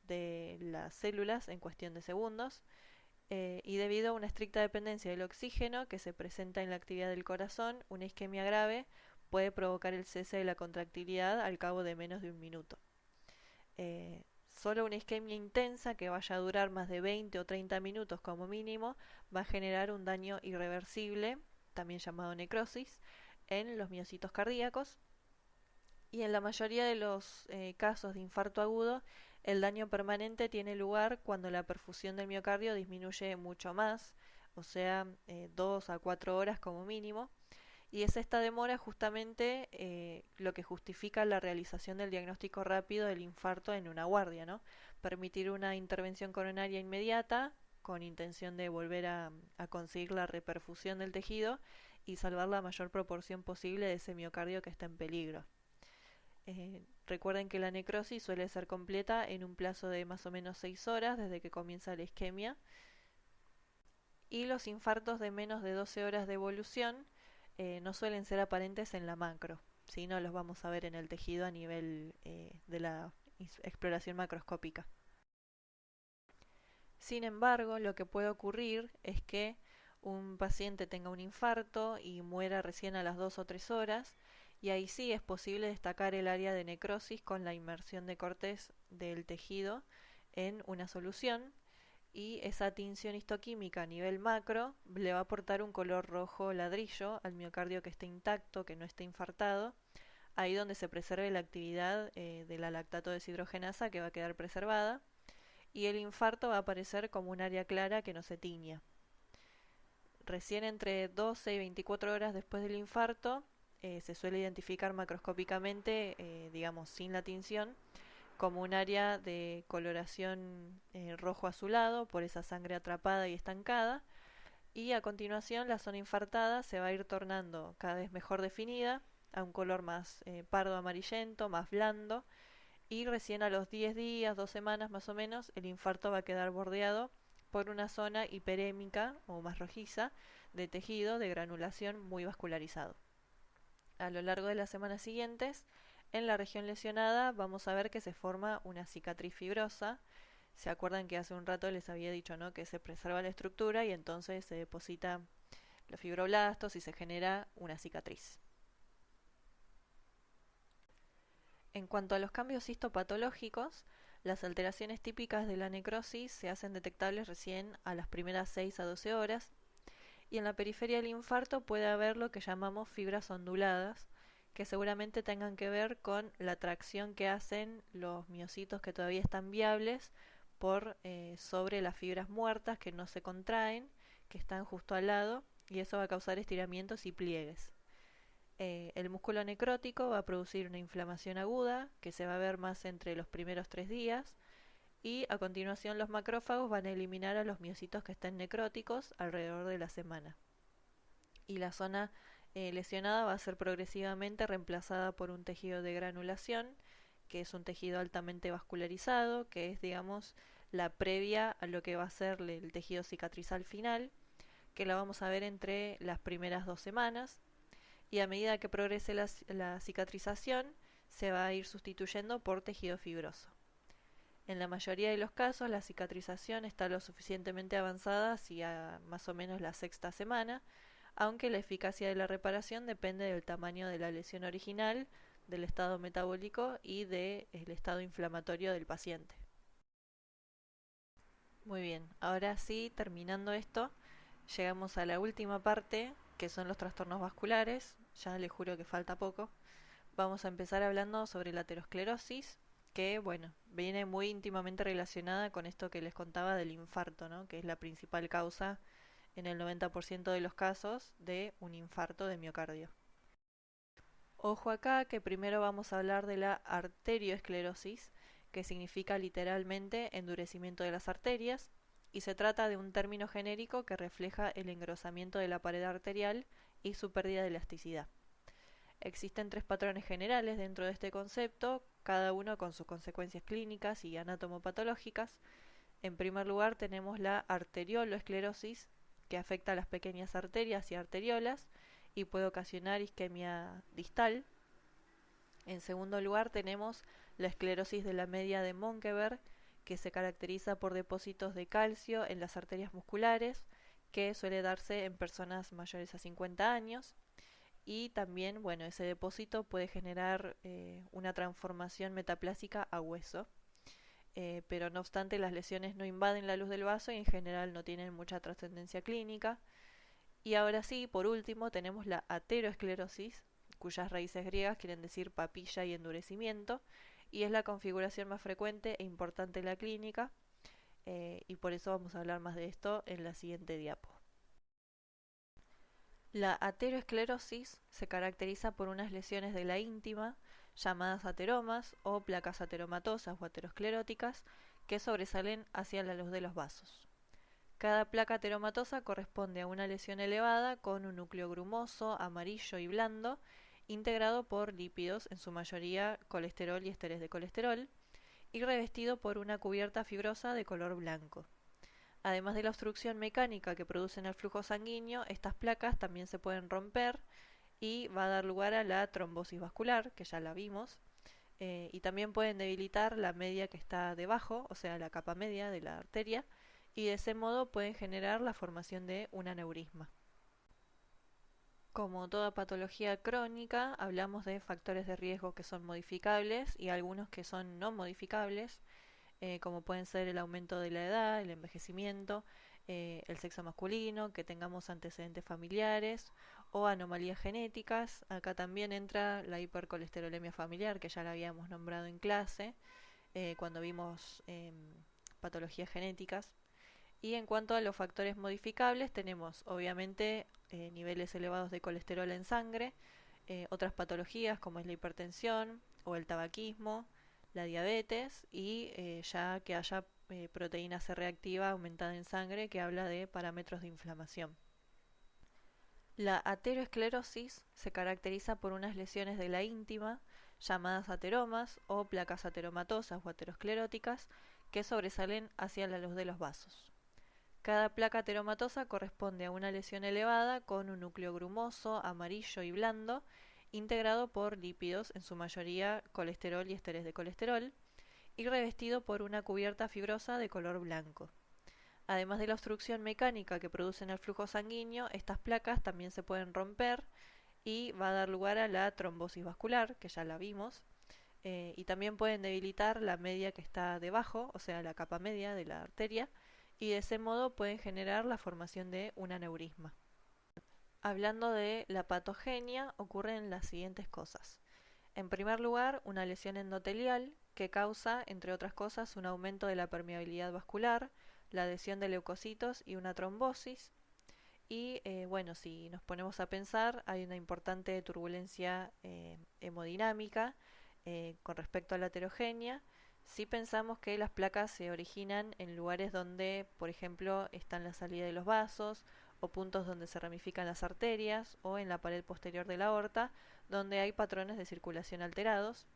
de las células en cuestión de segundos y debido a una estricta dependencia del oxígeno que se presenta en la actividad del corazón, una isquemia grave puede provocar el cese de la contractilidad al cabo de menos de un minuto. Solo una isquemia intensa que vaya a durar más de 20 o 30 minutos como mínimo va a generar un daño irreversible, también llamado necrosis, en los miocitos cardíacos y en la mayoría de los casos de infarto agudo el daño permanente tiene lugar cuando la perfusión del miocardio disminuye mucho más, o sea, 2 a 4 horas como mínimo, y es esta demora justamente lo que justifica la realización del diagnóstico rápido del infarto en una guardia, ¿no? Permitir una intervención coronaria inmediata con intención de volver a conseguir la reperfusión del tejido y salvar la mayor proporción posible de ese miocardio que está en peligro. Recuerden que la necrosis suele ser completa en un plazo de más o menos 6 horas desde que comienza la isquemia y los infartos de menos de 12 horas de evolución no suelen ser aparentes en la macro, sino los vamos a ver en el tejido a nivel de la exploración macroscópica. Sin embargo, lo que puede ocurrir es que un paciente tenga un infarto y muera recién a las 2 o 3 horas, y ahí sí es posible destacar el área de necrosis con la inmersión de cortes del tejido en una solución, y esa tinción histoquímica a nivel macro le va a aportar un color rojo ladrillo al miocardio que esté intacto, que no esté infartado, ahí donde se preserve la actividad de la lactato deshidrogenasa que va a quedar preservada, y el infarto va a aparecer como un área clara que no se tiña. Recién entre 12 y 24 horas después del infarto se suele identificar macroscópicamente, digamos sin la tinción, como un área de coloración rojo azulado por esa sangre atrapada y estancada, y a continuación la zona infartada se va a ir tornando cada vez mejor definida a un color más pardo amarillento, más blando, y recién a los 10 días, 2 semanas más o menos, el infarto va a quedar bordeado por una zona hiperémica o más rojiza de tejido de granulación muy vascularizado. A lo largo de las semanas siguientes, en la región lesionada vamos a ver que se forma una cicatriz fibrosa. ¿Se acuerdan que hace un rato les había dicho, ¿no?, que se preserva la estructura y entonces se deposita los fibroblastos y se genera una cicatriz? En cuanto a los cambios histopatológicos, las alteraciones típicas de la necrosis se hacen detectables recién a las primeras 6 a 12 horas, y en la periferia del infarto puede haber lo que llamamos fibras onduladas, que seguramente tengan que ver con la tracción que hacen los miocitos que todavía están viables por sobre las fibras muertas que no se contraen, que están justo al lado, y eso va a causar estiramientos y pliegues. El músculo necrótico va a producir una inflamación aguda que se va a ver más entre los primeros 3 días, y a continuación los macrófagos van a eliminar a los miocitos que estén necróticos alrededor de la semana. Y la zona lesionada va a ser progresivamente reemplazada por un tejido de granulación, que es un tejido altamente vascularizado, que es, digamos, la previa a lo que va a ser el tejido cicatrizal final, que la vamos a ver entre las primeras 2 semanas, y a medida que progrese la cicatrización se va a ir sustituyendo por tejido fibroso. En la mayoría de los casos la cicatrización está lo suficientemente avanzada hacia más o menos la 6ª semana, aunque la eficacia de la reparación depende del tamaño de la lesión original, del estado metabólico y del estado inflamatorio del paciente. Muy bien, ahora sí, terminando esto, llegamos a la última parte, que son los trastornos vasculares. Ya les juro que falta poco. Vamos a empezar hablando sobre la aterosclerosis, que bueno, viene muy íntimamente relacionada con esto que les contaba del infarto, ¿no? Que es la principal causa en el 90% de los casos de un infarto de miocardio. Ojo acá que primero vamos a hablar de la arterioesclerosis, que significa literalmente endurecimiento de las arterias, y se trata de un término genérico que refleja el engrosamiento de la pared arterial y su pérdida de elasticidad. Existen 3 patrones generales dentro de este concepto, cada uno con sus consecuencias clínicas y anatomopatológicas. En primer lugar tenemos la arterioloesclerosis, que afecta a las pequeñas arterias y arteriolas y puede ocasionar isquemia distal. En segundo lugar tenemos la esclerosis de la media de Monkeberg, que se caracteriza por depósitos de calcio en las arterias musculares, que suele darse en personas mayores a 50 años. Y también, bueno, ese depósito puede generar una transformación metaplásica a hueso. Pero no obstante las lesiones no invaden la luz del vaso y en general no tienen mucha trascendencia clínica. Y ahora sí, por último, tenemos la ateroesclerosis, cuyas raíces griegas quieren decir papilla y endurecimiento, y es la configuración más frecuente e importante en la clínica, y por eso vamos a hablar más de esto en la siguiente diapo. La ateroesclerosis se caracteriza por unas lesiones de la íntima, llamadas ateromas o placas ateromatosas o ateroscleróticas, que sobresalen hacia la luz de los vasos. Cada placa ateromatosa corresponde a una lesión elevada con un núcleo grumoso, amarillo y blando, integrado por lípidos, en su mayoría colesterol y esteres de colesterol, y revestido por una cubierta fibrosa de color blanco. Además de la obstrucción mecánica que producen el flujo sanguíneo, estas placas también se pueden romper y va a dar lugar a la trombosis vascular, que ya la vimos, y también pueden debilitar la media que está debajo, o sea, la capa media de la arteria, y de ese modo pueden generar la formación de un aneurisma. Como toda patología crónica, hablamos de factores de riesgo que son modificables y algunos que son no modificables, como pueden ser el aumento de la edad, el envejecimiento, el sexo masculino, que tengamos antecedentes familiares o anomalías genéticas. Acá también entra la hipercolesterolemia familiar, que ya la habíamos nombrado en clase, cuando vimos patologías genéticas. Y en cuanto a los factores modificables, tenemos obviamente niveles elevados de colesterol en sangre, otras patologías como es la hipertensión o el tabaquismo, la diabetes y ya que haya proteína C reactiva aumentada en sangre, que habla de parámetros de inflamación. La ateroesclerosis se caracteriza por unas lesiones de la íntima, llamadas ateromas o placas ateromatosas o ateroscleróticas, que sobresalen hacia la luz de los vasos. Cada placa ateromatosa corresponde a una lesión elevada con un núcleo grumoso, amarillo y blando, integrado por lípidos, en su mayoría colesterol y esteres de colesterol, y revestido por una cubierta fibrosa de color blanco. Además de la obstrucción mecánica que producen el flujo sanguíneo, estas placas también se pueden romper y va a dar lugar a la trombosis vascular, que ya la vimos, y también pueden debilitar la media que está debajo, o sea, la capa media de la arteria, y de ese modo pueden generar la formación de un aneurisma. Hablando de la patogenia, ocurren las siguientes cosas. En primer lugar, una lesión endotelial que causa, entre otras cosas, un aumento de la permeabilidad vascular, la adhesión de leucocitos y una trombosis. Y bueno, si nos ponemos a pensar, hay una importante turbulencia hemodinámica con respecto a la heterogénea. Si pensamos que las placas se originan en lugares donde, por ejemplo, están la salida de los vasos, o puntos donde se ramifican las arterias, o en la pared posterior de la aorta, donde hay patrones de circulación alterados.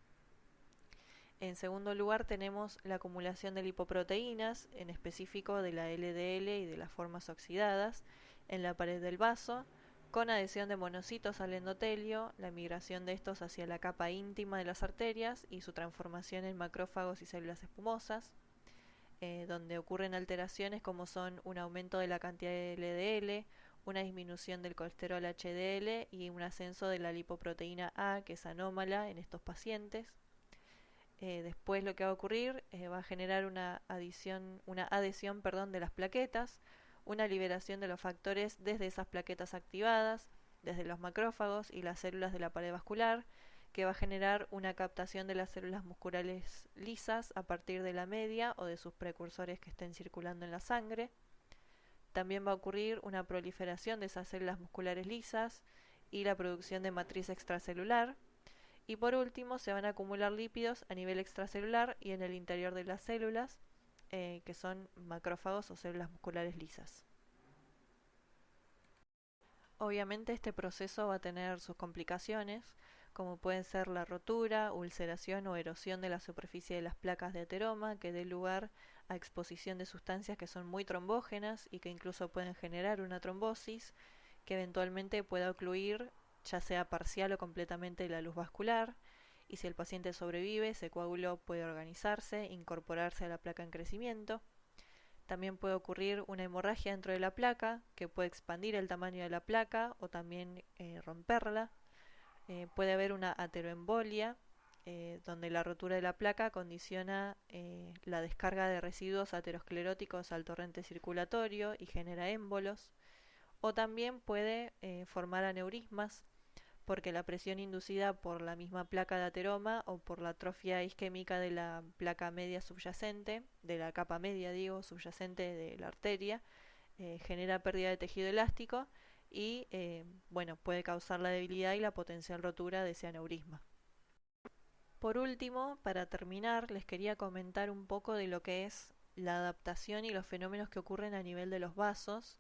En segundo lugar tenemos la acumulación de lipoproteínas, en específico de la LDL y de las formas oxidadas, en la pared del vaso, con adhesión de monocitos al endotelio, la migración de estos hacia la capa íntima de las arterias y su transformación en macrófagos y células espumosas, donde ocurren alteraciones como son un aumento de la cantidad de LDL, una disminución del colesterol HDL y un ascenso de la lipoproteína A, que es anómala en estos pacientes. Después lo que va a ocurrir va a generar una adhesión de las plaquetas, una liberación de los factores desde esas plaquetas activadas, desde los macrófagos y las células de la pared vascular, que va a generar una captación de las células musculares lisas a partir de la media o de sus precursores que estén circulando en la sangre. También va a ocurrir una proliferación de esas células musculares lisas y la producción de matriz extracelular. Y por último, se van a acumular lípidos a nivel extracelular y en el interior de las células, que son macrófagos o células musculares lisas. Obviamente este proceso va a tener sus complicaciones, como pueden ser la rotura, ulceración o erosión de la superficie de las placas de ateroma, que dé lugar a exposición de sustancias que son muy trombógenas y que incluso pueden generar una trombosis, que eventualmente pueda ocluir ya sea parcial o completamente la luz vascular, y si el paciente sobrevive, ese coágulo puede organizarse, incorporarse a la placa en crecimiento. También puede ocurrir una hemorragia dentro de la placa, que puede expandir el tamaño de la placa o también romperla. Puede haber una ateroembolia, donde la rotura de la placa condiciona la descarga de residuos ateroscleróticos al torrente circulatorio y genera émbolos. O también puede formar aneurismas, porque la presión inducida por la misma placa de ateroma o por la atrofia isquémica de la placa media subyacente, de la capa media subyacente de la arteria, genera pérdida de tejido elástico y puede causar la debilidad y la potencial rotura de ese aneurisma. Por último, para terminar, les quería comentar un poco de lo que es la adaptación y los fenómenos que ocurren a nivel de los vasos.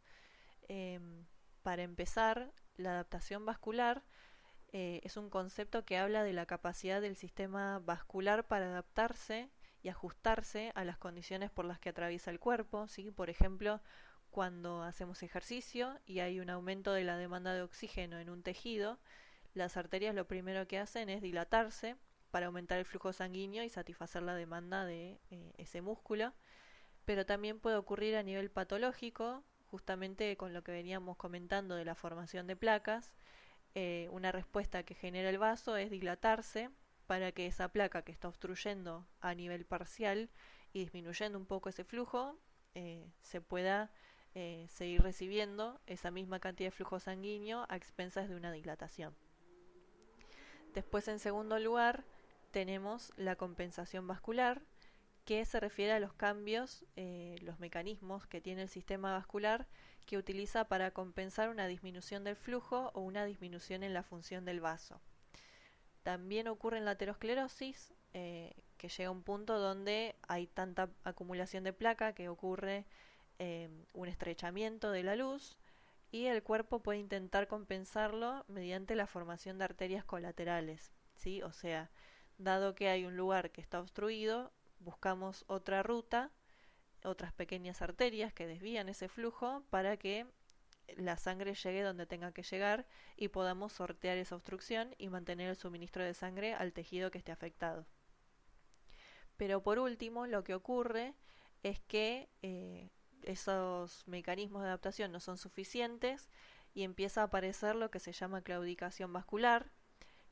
Para empezar, la adaptación vascular es un concepto que habla de la capacidad del sistema vascular para adaptarse y ajustarse a las condiciones por las que atraviesa el cuerpo, ¿sí? Por ejemplo, cuando hacemos ejercicio y hay un aumento de la demanda de oxígeno en un tejido, las arterias lo primero que hacen es dilatarse para aumentar el flujo sanguíneo y satisfacer la demanda de ese músculo. Pero también puede ocurrir a nivel patológico, justamente con lo que veníamos comentando de la formación de placas. Una respuesta que genera el vaso es dilatarse para que esa placa que está obstruyendo a nivel parcial y disminuyendo un poco ese flujo, se pueda seguir recibiendo esa misma cantidad de flujo sanguíneo a expensas de una dilatación. Después, en segundo lugar, tenemos la compensación vascular, que se refiere a los cambios, los mecanismos que tiene el sistema vascular que utiliza para compensar una disminución del flujo o una disminución en la función del vaso. También ocurre en la aterosclerosis, que llega a un punto donde hay tanta acumulación de placa que ocurre un estrechamiento de la luz y el cuerpo puede intentar compensarlo mediante la formación de arterias colaterales, ¿sí? O sea, dado que hay un lugar que está obstruido, buscamos otra ruta, otras pequeñas arterias que desvían ese flujo para que la sangre llegue donde tenga que llegar y podamos sortear esa obstrucción y mantener el suministro de sangre al tejido que esté afectado. Pero por último, lo que ocurre es que esos mecanismos de adaptación no son suficientes y empieza a aparecer lo que se llama claudicación vascular,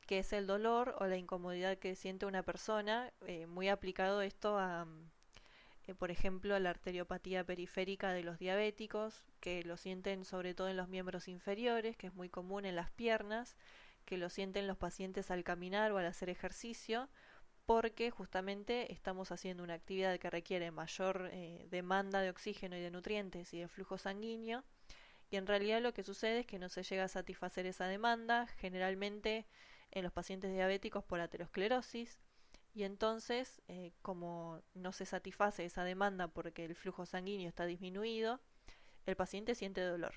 que es el dolor o la incomodidad que siente una persona, muy aplicado esto a, por ejemplo, a la arteriopatía periférica de los diabéticos, que lo sienten sobre todo en los miembros inferiores, que es muy común en las piernas, que lo sienten los pacientes al caminar o al hacer ejercicio, porque justamente estamos haciendo una actividad que requiere mayor demanda de oxígeno y de nutrientes y de flujo sanguíneo, y en realidad lo que sucede es que no se llega a satisfacer esa demanda, generalmente en los pacientes diabéticos por aterosclerosis, y entonces, como no se satisface esa demanda porque el flujo sanguíneo está disminuido, el paciente siente dolor.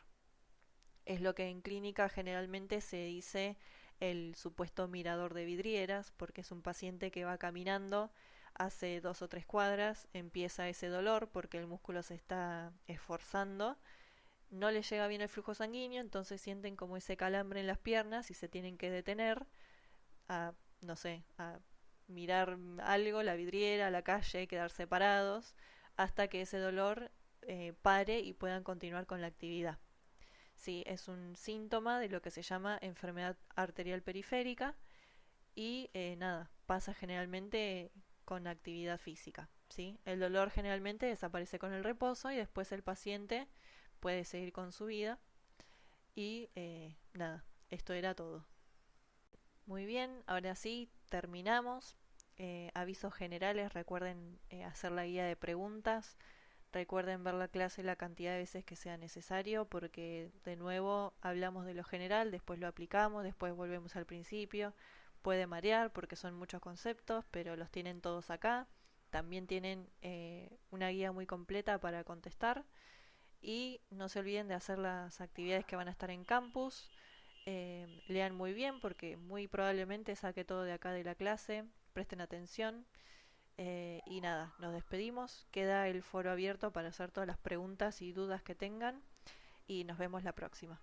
Es lo que en clínica generalmente se dice el supuesto mirador de vidrieras, porque es un paciente que va caminando hace 2 o 3 cuadras empieza ese dolor porque el músculo se está esforzando, no les llega bien el flujo sanguíneo, entonces sienten como ese calambre en las piernas y se tienen que detener a, no sé, a mirar algo, la vidriera, la calle, quedar separados, hasta que ese dolor pare y puedan continuar con la actividad. Sí, es un síntoma de lo que se llama enfermedad arterial periférica y nada, pasa generalmente con actividad física. ¿Sí? El dolor generalmente desaparece con el reposo y después el paciente puede seguir con su vida y nada, esto era todo. Muy bien, ahora sí, terminamos. Avisos generales, recuerden hacer la guía de preguntas, recuerden ver la clase la cantidad de veces que sea necesario, porque de nuevo hablamos de lo general, después lo aplicamos, después volvemos al principio. Puede marear porque son muchos conceptos, pero los tienen todos acá. También tienen una guía muy completa para contestar. Y no se olviden de hacer las actividades que van a estar en campus. Lean muy bien porque muy probablemente saque todo de acá de la clase. Presten atención. Y nada, nos despedimos. Queda el foro abierto para hacer todas las preguntas y dudas que tengan. Y nos vemos la próxima.